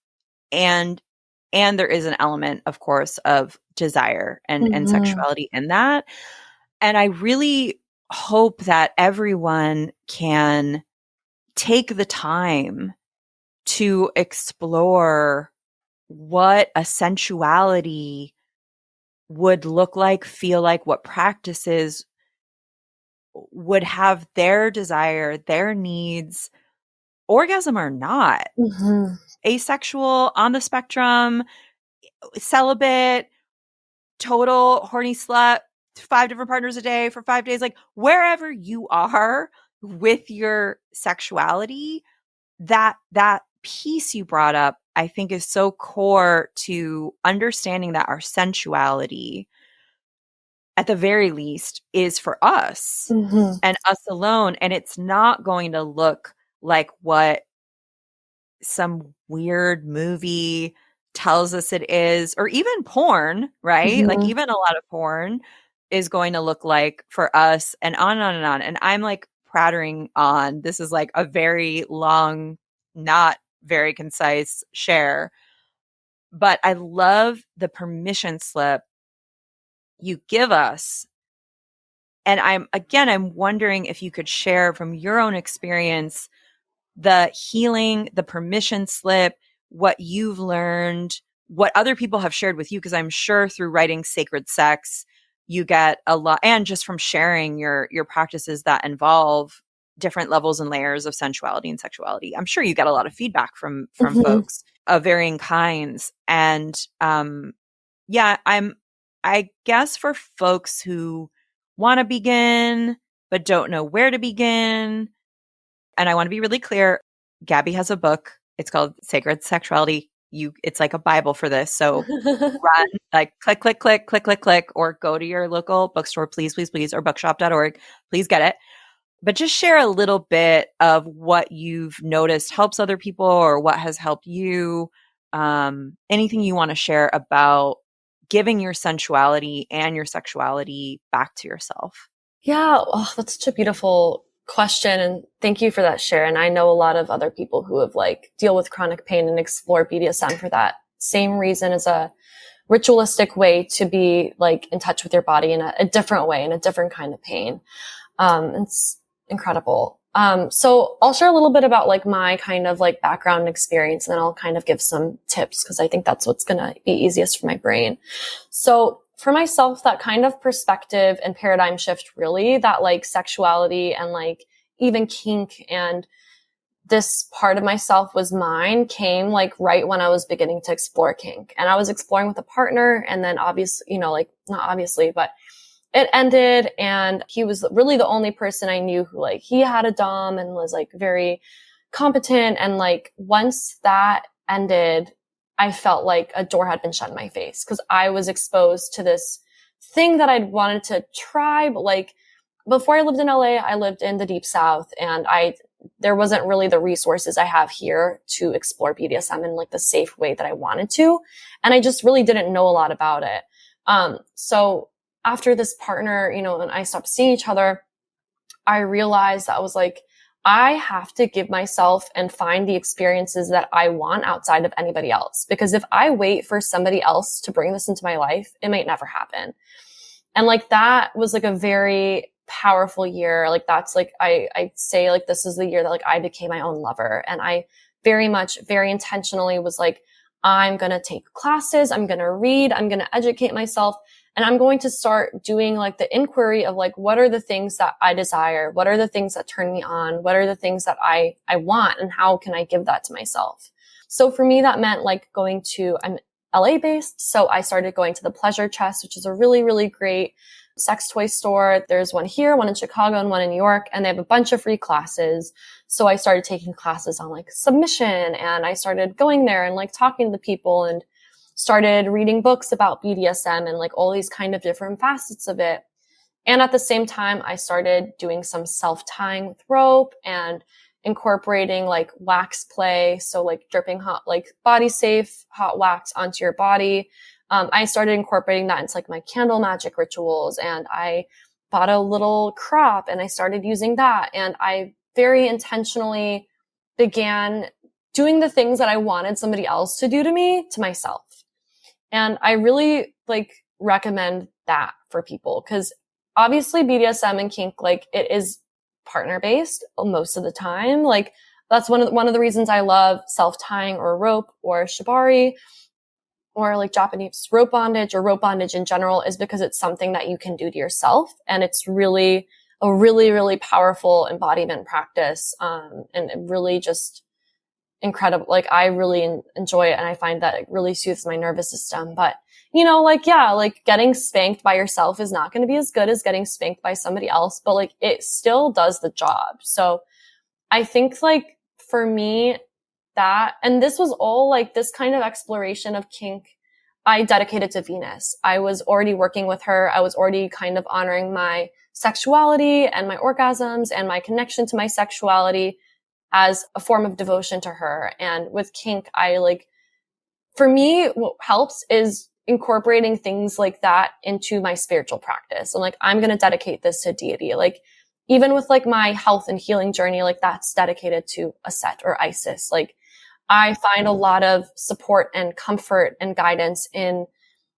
Speaker 1: And there is an element, of course, of desire and sexuality in that. And I really hope that everyone can take the time to explore what a sensuality would look like, feel like, what practices would have their desire, their needs, orgasm or not, asexual, on the spectrum, celibate, total horny slut, 5 different partners a day for 5 days, like wherever you are with your sexuality, that piece you brought up, I think is so core to understanding that our sensuality, at the very least, is for us and us alone. And it's not going to look like what some weird movie tells us it is, or even porn, right? Like even a lot of porn is going to look like for us, and on and on and on. And I'm like prattling on. This is like a very long, not very concise share. But I love the permission slip you give us. And I'm wondering if you could share from your own experience the healing, the permission slip, what you've learned, what other people have shared with you, because I'm sure through writing Sacred Sex, you get a lot, and just from sharing your practices that involve different levels and layers of sensuality and sexuality. I'm sure you get a lot of feedback from folks of varying kinds. And I guess for folks who want to begin but don't know where to begin, and I want to be really clear, Gaby has a book. It's called Sacred Sexuality. It's like a Bible for this. So run, like click, click, click, click, click, click, or go to your local bookstore, please, please, please, or bookshop.org. Please get it. But just share a little bit of what you've noticed helps other people or what has helped you. Anything you want to share about giving your sensuality and your sexuality back to yourself.
Speaker 2: Yeah. Oh, that's such a beautiful question. And thank you for that share. And I know a lot of other people who have deal with chronic pain and explore BDSM for that same reason, as a ritualistic way to be in touch with your body in a different way, in a different kind of pain. It's incredible. So I'll share a little bit about my kind of background and experience, and then I'll kind of give some tips, because I think that's what's going to be easiest for my brain. So for myself, that kind of perspective and paradigm shift, really, that sexuality and even kink and this part of myself was mine, came right when I was beginning to explore kink. And I was exploring with a partner, and then obviously, not obviously, but it ended, and he was really the only person I knew who he had a dom and was very competent. And once that ended, I felt like a door had been shut in my face, because I was exposed to this thing that I'd wanted to try. But before I lived in LA, I lived in the Deep South, and there wasn't really the resources I have here to explore BDSM in the safe way that I wanted to. And I just really didn't know a lot about it. So after this partner, and I stopped seeing each other, I realized that I was I have to give myself and find the experiences that I want outside of anybody else. Because if I wait for somebody else to bring this into my life, it might never happen. And that was a very powerful year. That's I say this is the year that I became my own lover. And I very intentionally was I'm going to take classes. I'm going to read. I'm going to educate myself. And I'm going to start doing the inquiry of what are the things that I desire? What are the things that turn me on? What are the things that I want? And how can I give that to myself? So for me, that meant going to, I'm LA based. So I started going to the Pleasure Chest, which is a really, really great sex toy store. There's one here, one in Chicago, and one in New York, and they have a bunch of free classes. So I started taking classes on submission, and I started going there and talking to the people, and started reading books about BDSM and all these kind of different facets of it. And at the same time, I started doing some self-tying with rope and incorporating wax play. So dripping hot, body safe hot wax onto your body. I started incorporating that into my candle magic rituals, and I bought a little crop and I started using that. And I very intentionally began doing the things that I wanted somebody else to do to me, to myself. And I really recommend that for people, because obviously BDSM and kink, it is partner based most of the time. That's one of the reasons I love self-tying or rope or shibari or Japanese rope bondage or rope bondage in general, is because it's something that you can do to yourself. And it's really a really, really powerful embodiment practice. And it really just, incredible. Like I really enjoy it, and I find that it really soothes my nervous system. But you know, like, yeah, like getting spanked by yourself is not going to be as good as getting spanked by somebody else, but like it still does the job. So I think like for me that, and this was all like this kind of exploration of kink, I dedicated to Venus. I was already working with her. I was already kind of honoring my sexuality and my orgasms and my connection to my sexuality as a form of devotion to her. And with kink, I like, for me, what helps is incorporating things like that into my spiritual practice. And like, I'm going to dedicate this to deity. Like, even with like my health and healing journey, like that's dedicated to a Set or Isis. Like, I find a lot of support and comfort and guidance in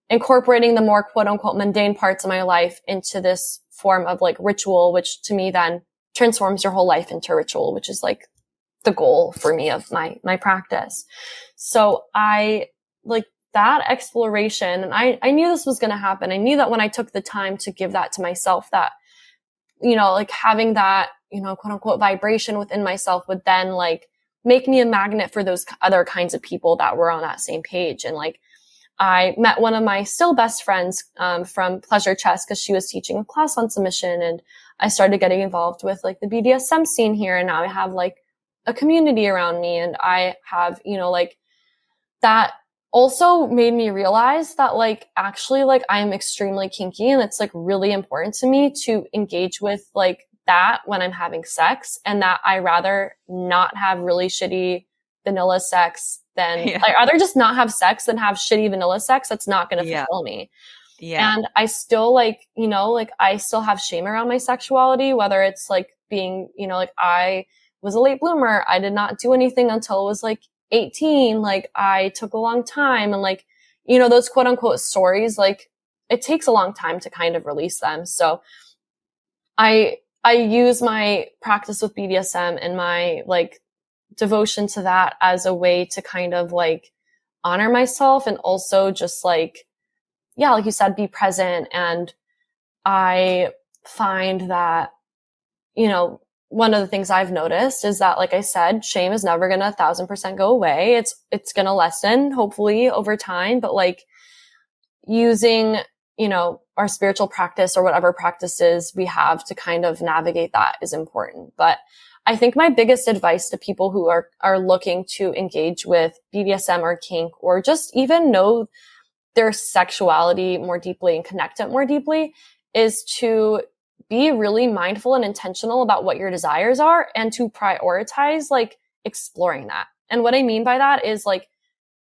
Speaker 2: incorporating the more quote unquote mundane parts of my life into this form of like ritual, which to me then transforms your whole life into ritual, which is like the goal for me of my practice. So I like that exploration, and I knew this was going to happen. I knew that when I took the time to give that to myself, that, you know, like having that, you know, quote unquote vibration within myself would then like make me a magnet for those other kinds of people that were on that same page. And like, I met one of my still best friends, from Pleasure Chess, because she was teaching a class on submission, and I started getting involved with like the BDSM scene here. And now I have like a community around me, and I have, you know, like that also made me realize that like actually like I'm extremely kinky, and it's like really important to me to engage with like that when I'm having sex, and that I rather not have really shitty vanilla sex than like I'd rather just not have sex than have shitty vanilla sex that's not going to fulfill me. Yeah. And I still like, you know, like I still have shame around my sexuality, whether it's like being, you know, like I was a late bloomer. I did not do anything until I was like 18. Like I took a long time, and like, you know, those quote unquote stories, like it takes a long time to kind of release them. So I use my practice with BDSM and my like devotion to that as a way to kind of like honor myself, and also just like, yeah, like you said, be present. And I find that, you know, one of the things I've noticed is that, like I said, shame is never going to 1,000% go away. It's going to lessen hopefully over time, but like using, you know, our spiritual practice or whatever practices we have to kind of navigate that is important. But I think my biggest advice to people who are looking to engage with BDSM or kink, or just even know their sexuality more deeply and connect it more deeply, is to be really mindful and intentional about what your desires are, and to prioritize like exploring that. And what I mean by that is like,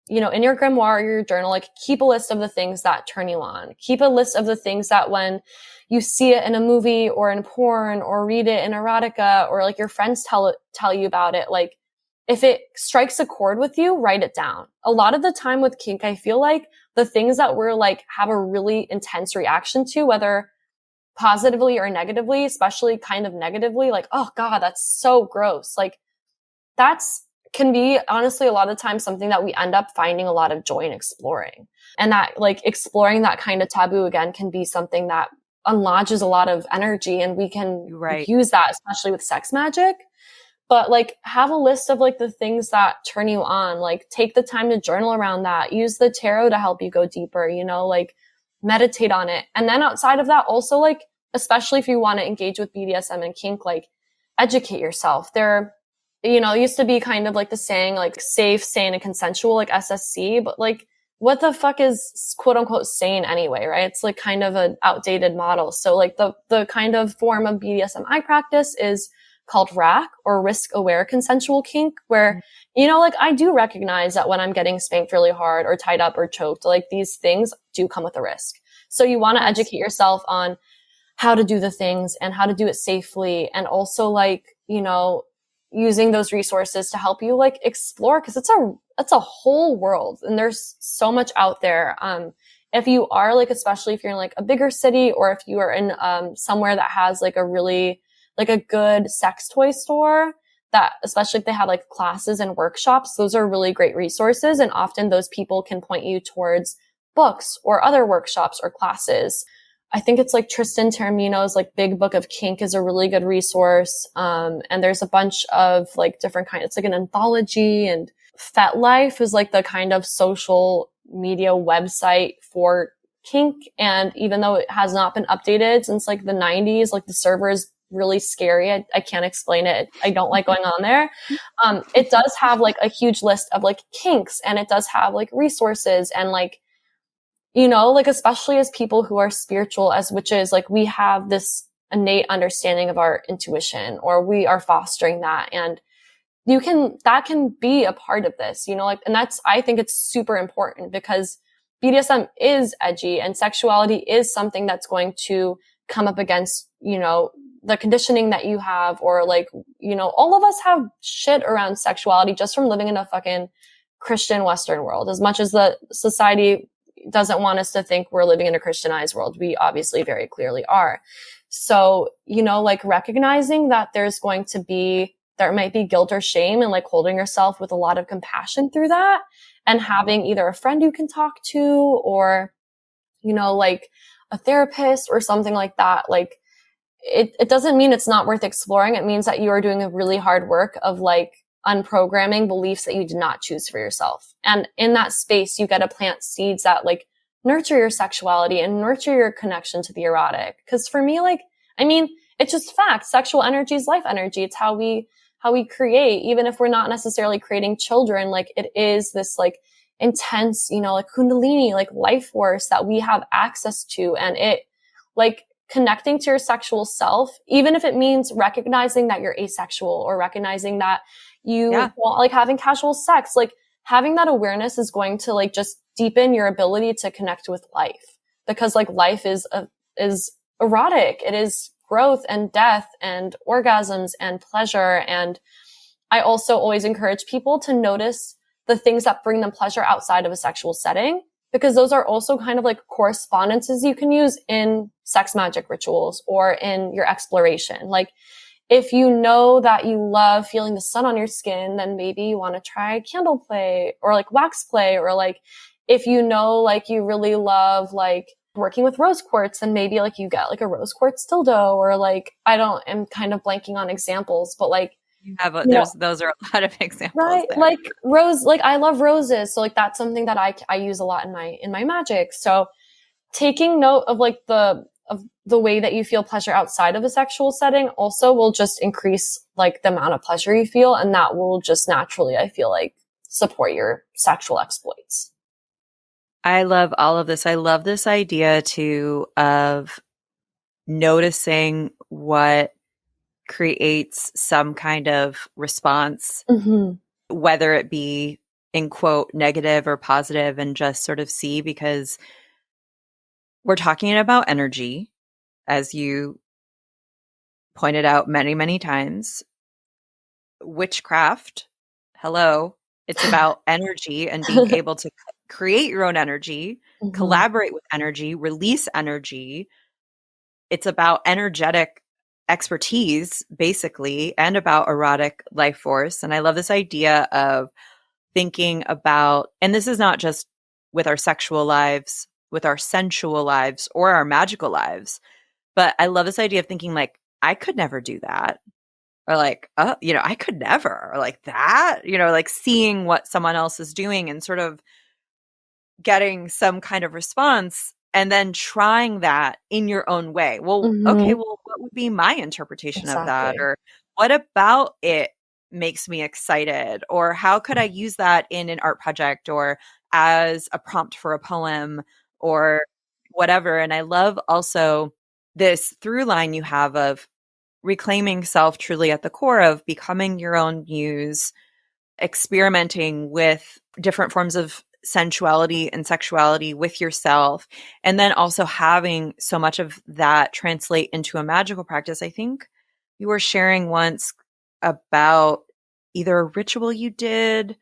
Speaker 2: you know, in your grimoire or your journal, like keep a list of the things that turn you on. Keep a list of the things that when you see it in a movie or in porn or read it in erotica, or like your friends tell you about it, like if it strikes a chord with you, write it down. A lot of the time with kink, I feel like the things that we're like have a really intense reaction to, whether positively or negatively, especially kind of negatively, like, oh God, that's so gross. Like that's can be honestly a lot of times something that we end up finding a lot of joy in exploring. And that like exploring that kind of taboo again can be something that unlodges a lot of energy, and we can use that, especially with sex magic. But like have a list of like the things that turn you on, like take the time to journal around that, use the tarot to help you go deeper, you know, like meditate on it. And then outside of that, also like, especially if you want to engage with BDSM and kink, like educate yourself. There, you know, it used to be kind of like the saying, like safe, sane, and consensual, like SSC, but like what the fuck is quote unquote sane anyway, right? It's like kind of an outdated model. So like the kind of form of BDSM I practice is called RAC, or risk aware consensual kink, where, you know, like I do recognize that when I'm getting spanked really hard or tied up or choked, like these things do come with a risk. So you want to educate yourself on how to do the things and how to do it safely. And also like, you know, using those resources to help you like explore, because it's a whole world and there's so much out there. If you are like, especially if you're in like a bigger city, or if you are in somewhere that has like a really like a good sex toy store, that especially if they have like classes and workshops, those are really great resources. And often those people can point you towards books or other workshops or classes. I think it's like Tristan Taormino's like Big Book of Kink is a really good resource. And there's a bunch of like different kinds. It's like an anthology, and FetLife is like the kind of social media website for kink. And even though it has not been updated since like the 90s, like the server is really scary. I can't explain it. I don't like going on there. It does have like a huge list of like kinks, and it does have like resources, and like, you know, like especially as people who are spiritual as witches, like we have this innate understanding of our intuition, or we are fostering that. And that can be a part of this, you know, like, and I think it's super important because BDSM is edgy, and sexuality is something that's going to come up against, you know, the conditioning that you have, or like, you know, all of us have shit around sexuality just from living in a fucking Christian Western world. As much as the society doesn't want us to think we're living in a Christianized world, we obviously very clearly are. So, you know, like recognizing that there might be guilt or shame, and like holding yourself with a lot of compassion through that, and having either a friend you can talk to, or, you know, like a therapist or something like that. Like it doesn't mean it's not worth exploring. It means that you are doing a really hard work of like unprogramming beliefs that you did not choose for yourself. And in that space, you get to plant seeds that like nurture your sexuality and nurture your connection to the erotic. Cause for me, like, I mean, it's just fact. Sexual energy is life energy. It's how we create, even if we're not necessarily creating children. Like it is this like intense, you know, like Kundalini, like life force that we have access to. And it like connecting to your sexual self, even if it means recognizing that you're asexual, or recognizing that you don't like having casual sex, like having that awareness is going to like just deepen your ability to connect with life, because like life is erotic. It is growth and death and orgasms and pleasure. And I also always encourage people to notice the things that bring them pleasure outside of a sexual setting, because those are also kind of like correspondences you can use in sex magic rituals or in your exploration. Like if you know that you love feeling the sun on your skin, then maybe you want to try candle play or like wax play, or like if you know like you really love like working with rose quartz, then maybe like you get like a rose quartz dildo, or like I'm kind of blanking on examples, but like
Speaker 1: those are a lot of examples,
Speaker 2: right?
Speaker 1: there.
Speaker 2: Like rose, like I love roses, so like that's something that I use a lot in my magic. So taking note of like the way that you feel pleasure outside of a sexual setting also will just increase like the amount of pleasure you feel, and that will just naturally, I feel like, support your sexual exploits.
Speaker 1: I love all of this. I love this idea too of noticing what creates some kind of response, whether it be in quote negative or positive, and just sort of see, because we're talking about energy, as you pointed out many, many times. Witchcraft, hello, it's about energy and being able to create your own energy, collaborate with energy, release energy. It's about energetic expertise, basically, and about erotic life force. And I love this idea of thinking about, and this is not just with our sexual lives, with our sensual lives, or our magical lives, but I love this idea of thinking like, I could never do that. Or like, oh, you know, I could never, or like that, you know, like seeing what someone else is doing and sort of getting some kind of response, and then trying that in your own way. Well, okay, well, what would be my interpretation of that? Or what about it makes me excited? Or how could I use that in an art project, or as a prompt for a poem, or whatever? And I love also this through line you have of reclaiming self truly at the core of becoming your own muse, experimenting with different forms of sensuality and sexuality with yourself, and then also having so much of that translate into a magical practice. I think you were sharing once about either a ritual you did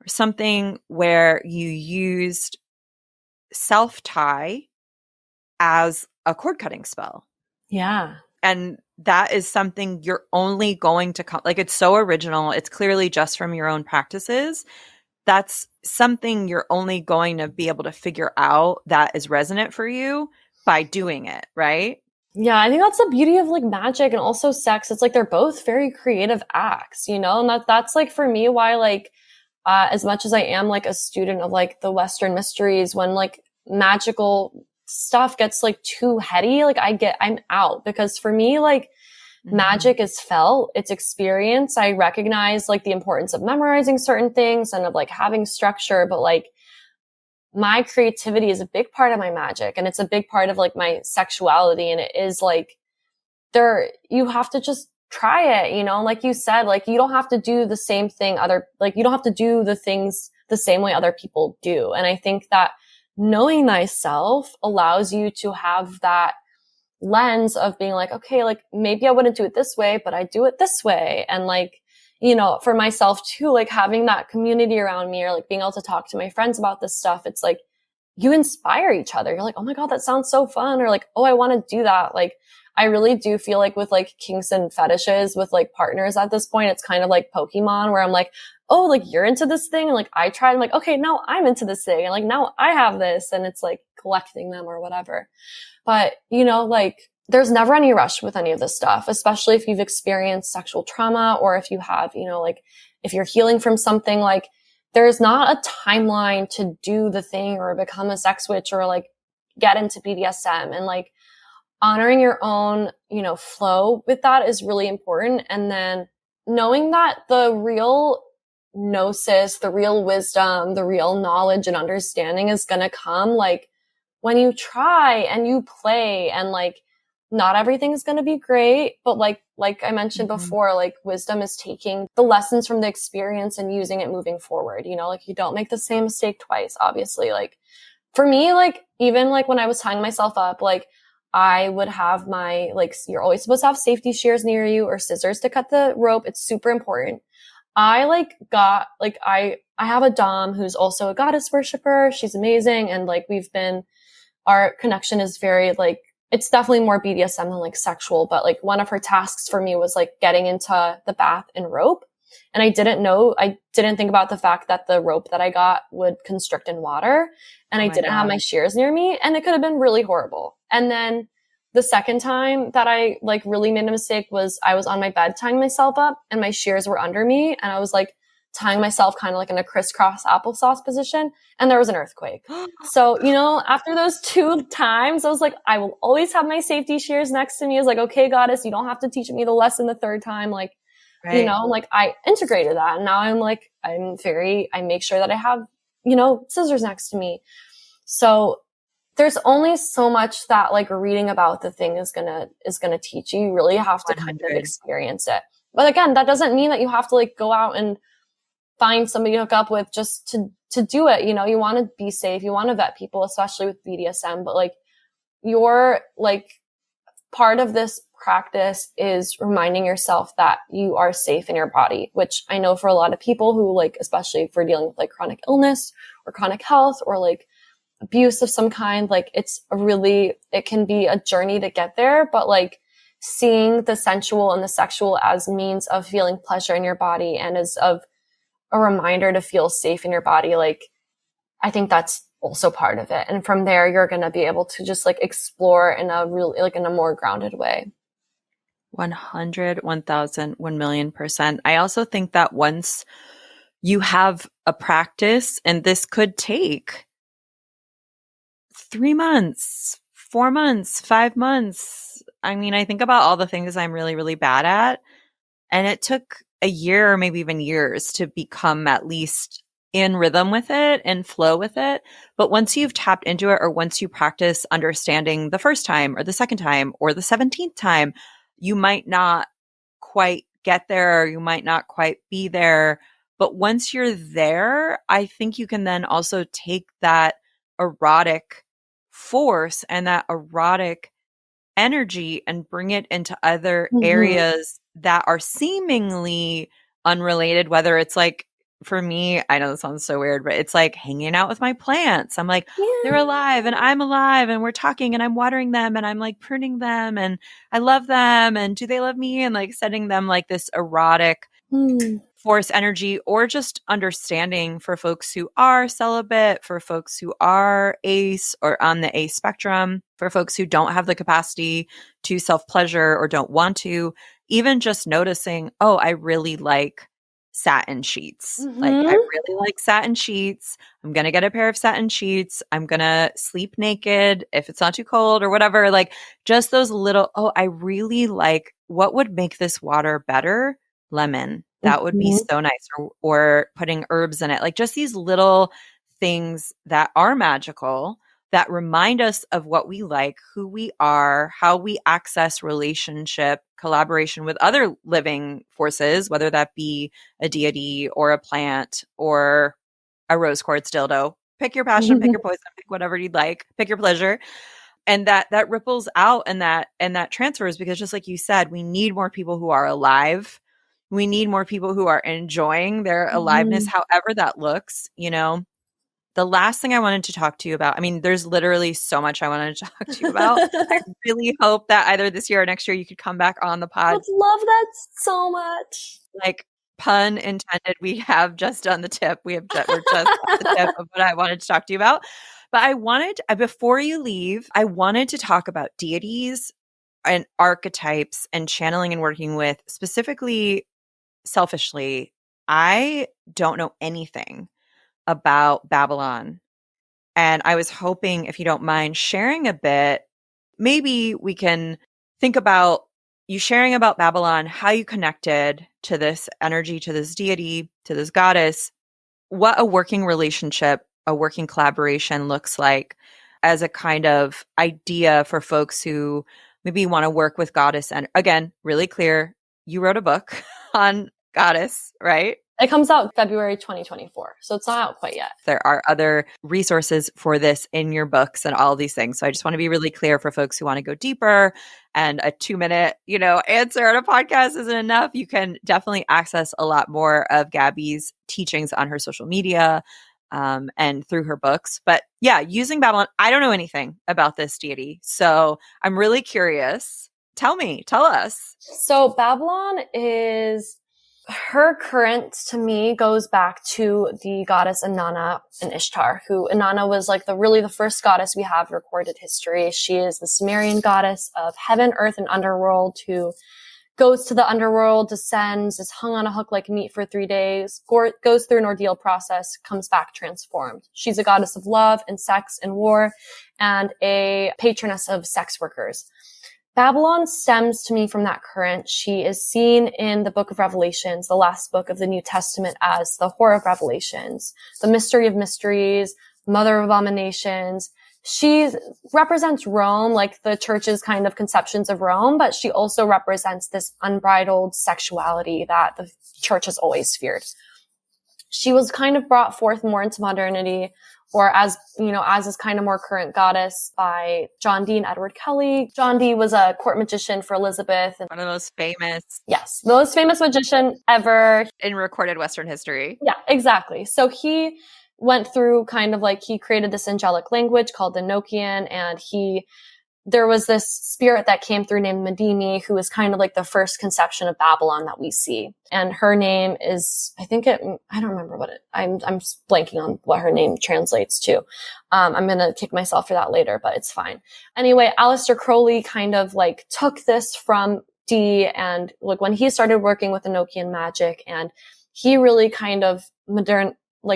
Speaker 1: or something where you used self-tie as a cord cutting spell.
Speaker 2: Yeah.
Speaker 1: And that is something you're only going to come, like, it's so original. It's clearly just from your own practices. That's something you're only going to be able to figure out that is resonant for you by doing it, right?
Speaker 2: Yeah, I think that's the beauty of like magic and also sex. It's like they're both very creative acts, you know? And that's like for me why like as much as I am like a student of like the Western mysteries, when like magical stuff gets like too heady, like I'm out, because for me, like magic is felt, it's experience. I recognize like the importance of memorizing certain things and of like having structure, but like my creativity is a big part of my magic, and it's a big part of like my sexuality. And it is like you have to just try it, you know, like you said, like you don't have to do the same thing you don't have to do the things the same way other people do. And I think that knowing thyself allows you to have that lens of being like, okay, like maybe I wouldn't do it this way, but I do it this way. And like, you know, for myself too, like having that community around me, or like being able to talk to my friends about this stuff, it's like you inspire each other. You're like, oh my God, that sounds so fun. Or like, oh, I want to do that. Like, I really do feel like with like kinks and fetishes with like partners at this point, it's kind of like Pokemon, where I'm like, oh, like you're into this thing. And like I tried, I'm like, okay, now I'm into this thing. And like now I have this, and it's like collecting them or whatever. But, you know, like there's never any rush with any of this stuff, especially if you've experienced sexual trauma, or if you have, you know, like if you're healing from something, like there's not a timeline to do the thing or become a sex witch or like get into BDSM. And like honoring your own, you know, flow with that is really important. And then knowing that the real gnosis, the real wisdom, the real knowledge and understanding is going to come like when you try and you play. And like not everything is going to be great, but like I mentioned before, like wisdom is taking the lessons from the experience and using it moving forward. You know, like you don't make the same mistake twice, obviously. Like for me, like even like when I was tying myself up, like I would have my, like, you're always supposed to have safety shears near you or scissors to cut the rope. It's super important. I like got, like, I have a dom who's also a goddess worshiper. She's amazing. And like, our connection is very like, it's definitely more BDSM than like sexual, but like one of her tasks for me was like getting into the bath in rope. And I didn't think about the fact that the rope that I got would constrict in water, and I didn't have my shears near me, and it could have been really horrible. And then the second time that I like really made a mistake was I was on my bed tying myself up, and my shears were under me, and I was like tying myself kind of like in a crisscross applesauce position, and there was an earthquake. So, you know, after those 2 times, I was like, I will always have my safety shears next to me. I was like, okay, goddess, you don't have to teach me the lesson the 3rd time. Like, right. You know, like I integrated that, and now I'm like, I make sure that I have, you know, scissors next to me. So there's only so much that like reading about the thing is gonna teach you. You really have to
Speaker 1: 100.
Speaker 2: kind of experience it. But again, that doesn't mean that you have to like go out and find somebody to hook up with just to do it. You know, you want to be safe. You want to vet people, especially with BDSM. But like you're like part of this practice is reminding yourself that you are safe in your body, which I know for a lot of people who like, especially if we're dealing with like chronic illness or chronic health or like abuse of some kind, like it can be a journey to get there. But like seeing the sensual and the sexual as means of feeling pleasure in your body and as of a reminder to feel safe in your body, like I think that's also part of it. And from there, you're going to be able to just like explore in a really like in a more grounded way.
Speaker 1: 100, 1000, 1,000,000%. I also think that once you have a practice, and this could take 3 months, 4 months, 5 months. I mean, I think about all the things I'm really, really bad at, and it took a year or maybe even years to become at least in rhythm with it and flow with it. But once you've tapped into it, or once you practice understanding the first time or the second time or the 17th time, you might not quite get there, or you might not quite be there. But once you're there, I think you can then also take that erotic force and that erotic energy and bring it into other areas that are seemingly unrelated, whether it's like, for me, I know this sounds so weird, but it's like hanging out with my plants. I'm like, they're alive and I'm alive, and we're talking and I'm watering them and I'm like pruning them and I love them, and do they love me? And like setting them like this erotic force energy, or just understanding for folks who are celibate, for folks who are ace or on the ace spectrum, for folks who don't have the capacity to self-pleasure or don't want to, even just noticing, oh, I really like satin sheets. Like, I really like satin sheets. I'm going to get a pair of satin sheets. I'm going to sleep naked if it's not too cold or whatever. Like, just those little, oh, I really like, what would make this water better? Lemon. That would be so nice. Or putting herbs in it. Like, just these little things that are magical, that remind us of what we like, who we are, how we access relationship, collaboration with other living forces, whether that be a deity or a plant or a rose quartz dildo. Pick your passion, pick your poison, pick whatever you'd like, pick your pleasure. And that ripples out and that transfers, because just like you said, we need more people who are alive. We need more people who are enjoying their aliveness, however that looks, you know. The last thing I wanted to talk to you about, I mean, there's literally so much I wanted to talk to you about. I really hope that either this year or next year you could come back on the pod.
Speaker 2: I love that so much.
Speaker 1: Like, pun intended, we have just done the tip. We're just at the tip of what I wanted to talk to you about. But I wanted, before you leave, I wanted to talk about deities and archetypes and channeling and working with, specifically, selfishly, I don't know anything about Babylon. And I was hoping, if you don't mind sharing a bit, maybe we can think about you sharing about Babylon, how you connected to this energy, to this deity, to this goddess, what a working relationship, a working collaboration looks like as a kind of idea for folks who maybe want to work with goddess. And again, really clear, you wrote a book on goddess, right?
Speaker 2: It comes out February 2024, so it's not out quite yet.
Speaker 1: There are other resources for this in your books and all these things. So I just want to be really clear for folks who want to go deeper, and a 2-minute, answer on a podcast isn't enough. You can definitely access a lot more of Gaby's teachings on her social media and through her books. But yeah, using Babylon, I don't know anything about this deity. So I'm really curious. Tell us.
Speaker 2: So Babylon is... her current, to me, goes back to the goddess Inanna and Ishtar, who Inanna was like the first goddess we have recorded history. She is the Sumerian goddess of heaven, earth, and underworld, who goes to the underworld, descends, is hung on a hook like meat for 3 days, goes through an ordeal process, comes back transformed. She's a goddess of love and sex and war, and a patroness of sex workers. Babylon stems to me from that current. She is seen in the book of Revelations, the last book of the New Testament, as the whore of Revelations, the mystery of mysteries, mother of abominations. She represents Rome, like the church's kind of conceptions of Rome, but she also represents this unbridled sexuality that the church has always feared. She was kind of brought forth more into modernity, or as this kind of more current goddess, by John Dee and Edward Kelly. John Dee was a court magician for Elizabeth. And
Speaker 1: one of the most famous.
Speaker 2: Yes, the most famous magician ever.
Speaker 1: In recorded Western history.
Speaker 2: Yeah, exactly. So he went through kind of like, he created this angelic language called the Enochian, and there was this spirit that came through named Medini, who was kind of like the first conception of Babylon that we see. And her name is, I don't remember I'm blanking on what her name translates to. I'm going to kick myself for that later, but it's fine. Anyway, Aleister Crowley kind of like took this from Dee, and like when he started working with Enochian magic, and he really kind of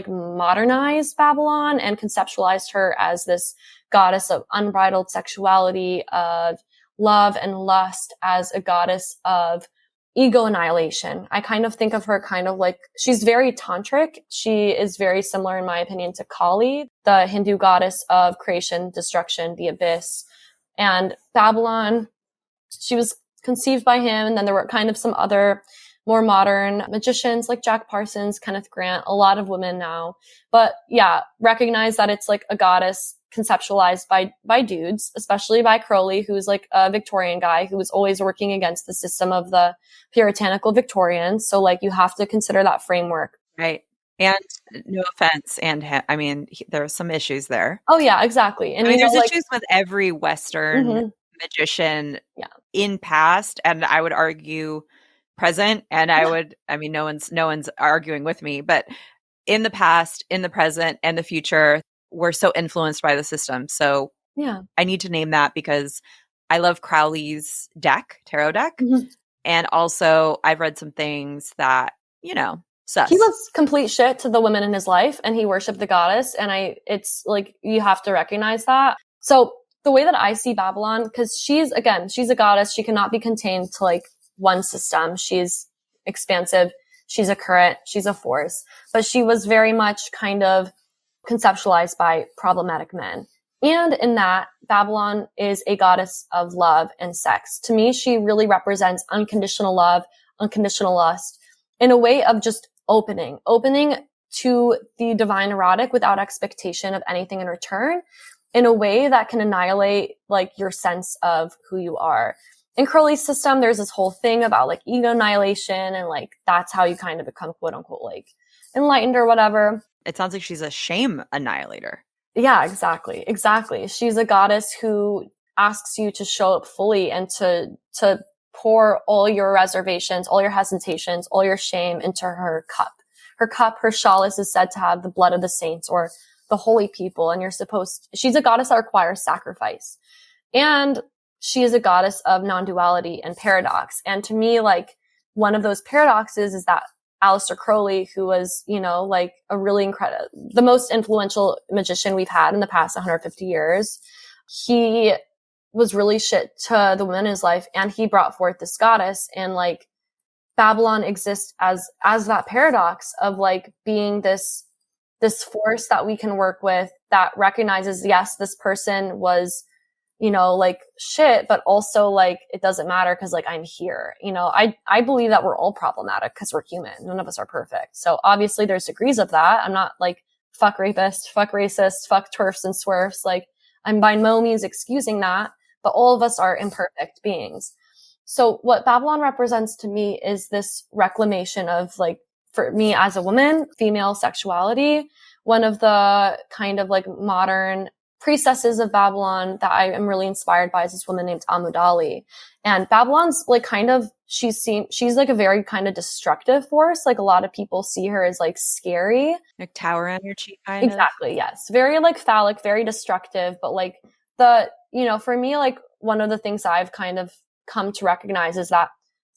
Speaker 2: modernized Babylon and conceptualized her as this goddess of unbridled sexuality, of love and lust, as a goddess of ego annihilation. I kind of think of her kind of like, she's very tantric. She is very similar, in my opinion, to Kali, the Hindu goddess of creation, destruction, the abyss. And Babylon, she was conceived by him. And then there were kind of some other more modern magicians like Jack Parsons, Kenneth Grant, a lot of women now. But yeah, recognize that it's like a goddess conceptualized by dudes, especially by Crowley, who's like a Victorian guy who was always working against the system of the puritanical Victorians. So like, you have to consider that framework.
Speaker 1: Right. And no offense, there are some issues there.
Speaker 2: Oh yeah, exactly. And
Speaker 1: there's issues with every Western magician in past, and I would argue present, and no one's arguing with me, but in the past, in the present, and the future, we're so influenced by the system. So
Speaker 2: Yeah.
Speaker 1: I need to name that because I love Crowley's tarot deck.
Speaker 2: Mm-hmm.
Speaker 1: And also I've read some things that, sus.
Speaker 2: He was complete shit to the women in his life, and he worshipped the goddess. And it's like, you have to recognize that. So the way that I see Babylon, because she's a goddess. She cannot be contained to like one system. She's expansive. She's a current. She's a force. But she was very much kind of conceptualized by problematic men. And in that, Babylon is a goddess of love and sex. To me, she really represents unconditional love, unconditional lust, in a way of just opening to the divine erotic without expectation of anything in return, in a way that can annihilate like your sense of who you are. In Crowley's system, there's this whole thing about like ego annihilation, and like that's how you kind of become quote unquote like enlightened or whatever.
Speaker 1: It sounds like she's a shame annihilator.
Speaker 2: Yeah, exactly. She's a goddess who asks you to show up fully and to pour all your reservations, all your hesitations, all your shame into her cup. Her chalice is said to have the blood of the saints or the holy people. And she's a goddess that requires sacrifice. And she is a goddess of non-duality and paradox. And to me, like, one of those paradoxes is that Aleister Crowley, who was, like a really incredible, the most influential magician we've had in the past 150 years, he was really shit to the women in his life, and he brought forth this goddess. And like, Babylon exists as that paradox of like being this force that we can work with that recognizes, yes, this person was, like shit, but also like, it doesn't matter because like I'm here. I believe that we're all problematic because we're human. None of us are perfect. So obviously there's degrees of that. I'm not like fuck rapist, fuck racist, fuck turfs and swerfs. Like, I'm by no means excusing that, but all of us are imperfect beings. So what Babylon represents to me is this reclamation of like, for me as a woman, female sexuality. One of the kind of like modern priestesses of Babylon that I am really inspired by is this woman named Amudali. And Babylon's like she's like a very kind of destructive force. Like, a lot of people see her as like scary.
Speaker 1: Like tower energy kind of.
Speaker 2: Exactly, yes. Very like phallic, very destructive. But like for me, like one of the things I've kind of come to recognize is that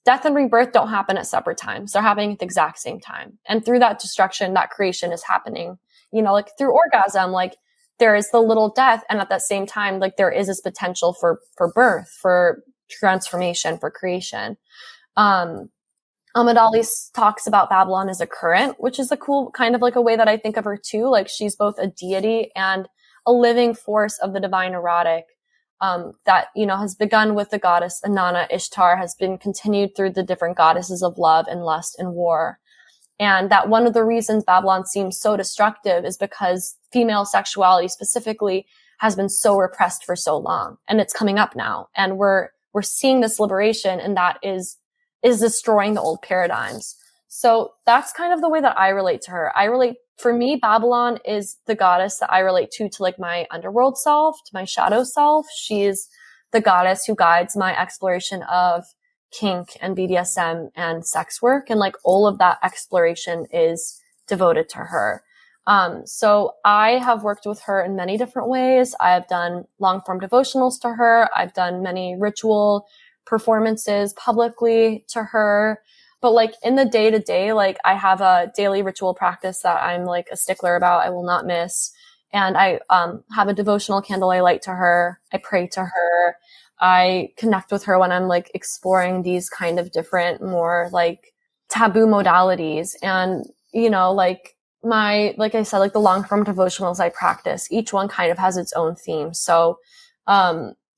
Speaker 2: death and rebirth don't happen at separate times. They're happening at the exact same time. And through that destruction, that creation is happening, like through orgasm, like there is the little death. And at that same time, like there is this potential for birth, for transformation, for creation. Amudali talks about Babylon as a current, which is a cool kind of like a way that I think of her too. Like, she's both a deity and a living force of the divine erotic. That, has begun with the goddess Inanna Ishtar, has been continued through the different goddesses of love and lust and war. And that one of the reasons Babylon seems so destructive is because female sexuality specifically has been so repressed for so long. And it's coming up now. And we're seeing this liberation, and that is destroying the old paradigms. So that's kind of the way that I relate to her. For me, Babylon is the goddess that I relate to like my underworld self, to my shadow self. She's the goddess who guides my exploration of kink and BDSM and sex work. And like all of that exploration is devoted to her. So I have worked with her in many different ways. I have done long form devotionals to her. I've done many ritual performances publicly to her. But like in the day to day, like I have a daily ritual practice that I'm like a stickler about. I will not miss. And I have a devotional candle I light to her. I pray to her. I connect with her when I'm like exploring these kind of different, more like taboo modalities. And, like like I said, like the long form devotionals I practice, each one kind of has its own theme. So,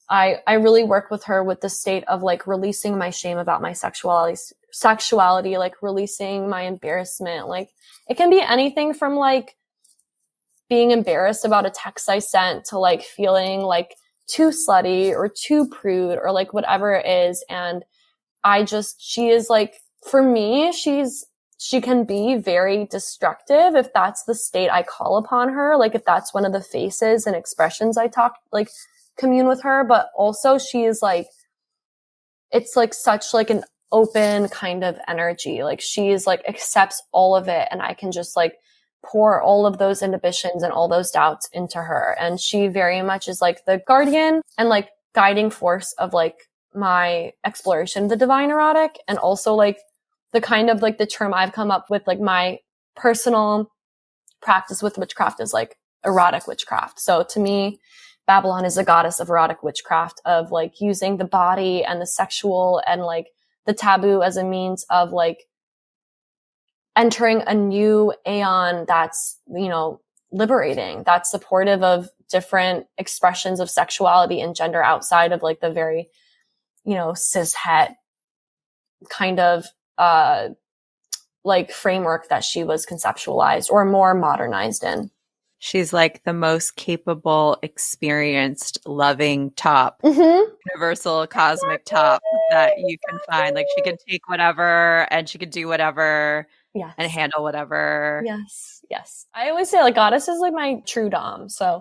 Speaker 2: I really work with her with the state of like releasing my shame about my sexuality, like releasing my embarrassment. Like, it can be anything from like being embarrassed about a text I sent to like feeling like too slutty or too prude or like whatever it is. And she is like, for me, she can be very destructive if that's the state I call upon her. Like, if that's one of the faces and expressions I commune with her. But also she is like, it's like such like an open kind of energy. Like she's like accepts all of it, and I can just like pour all of those inhibitions and all those doubts into her. And she very much is like the guardian and like guiding force of like my exploration of the divine erotic, and also like the kind of like the term I've come up with, like my personal practice with witchcraft is like erotic witchcraft. So to me, Babylon is a goddess of erotic witchcraft, of like using the body and the sexual and like the taboo as a means of like entering a new aeon that's, you know, liberating, that's supportive of different expressions of sexuality and gender outside of like the very, you know, cis het kind of like framework that she was conceptualized or more modernized in.
Speaker 1: She's like the most capable, experienced, loving top, universal cosmic top that you can find. Like she can take whatever and she can do whatever and handle whatever.
Speaker 2: Yes. Yes. I always say like goddess is like my true dom. So,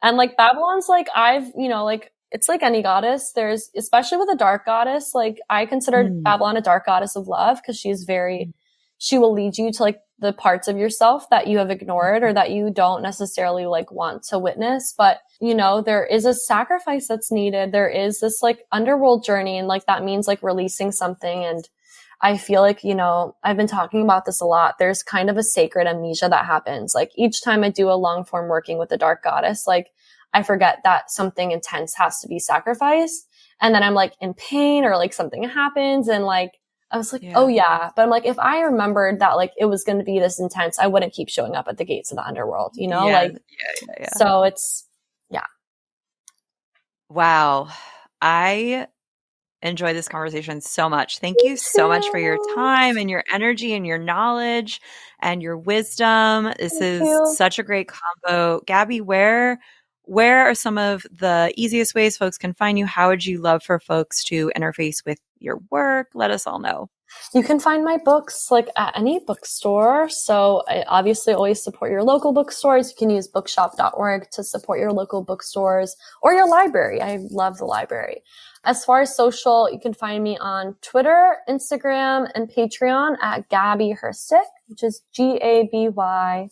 Speaker 2: and like Babylon's like, I've, you know, like it's like any goddess. There's, especially with a dark goddess, like I consider Babylon a dark goddess of love because she's very, she will lead you to like the parts of yourself that you have ignored or that you don't necessarily like want to witness. But, you know, there is a sacrifice that's needed. There is this like underworld journey, and like that means like releasing something. And I feel like, you know, I've been talking about this a lot. There's kind of a sacred amnesia that happens. Like each time I do a long form working with the dark goddess, like I forget that something intense has to be sacrificed. And then I'm like in pain or like something happens and like, I was like, oh yeah. But I'm like, if I remembered that like it was going to be this intense, I wouldn't keep showing up at the gates of the underworld, you know? So it's,
Speaker 1: Wow. I enjoy this conversation so much. Thank you so much for your time and your energy and your knowledge and your wisdom. This is such a great combo. Gaby, where are some of the easiest ways folks can find you? How would you love for folks to interface with your work? Let us all know.
Speaker 2: You can find my books like at any bookstore. So I obviously always support your local bookstores. You can use bookshop.org to support your local bookstores or your library. I love the library. As far as social, you can find me on Twitter, Instagram, and Patreon at Gaby Herstik, which is GabyHerstik.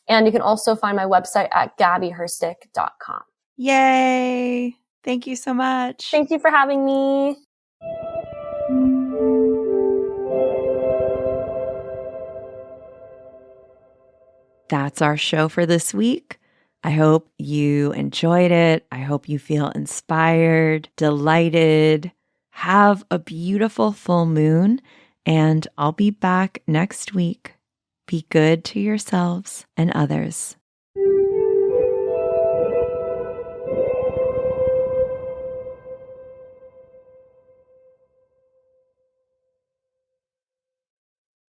Speaker 2: And you can also find my website at gabyherstik.com.
Speaker 1: Yay. Thank you so much.
Speaker 2: Thank you for having me.
Speaker 1: That's our show for this week. I hope you enjoyed it. I hope you feel inspired, delighted. Have a beautiful full moon, and I'll be back next week. Be good to yourselves and others.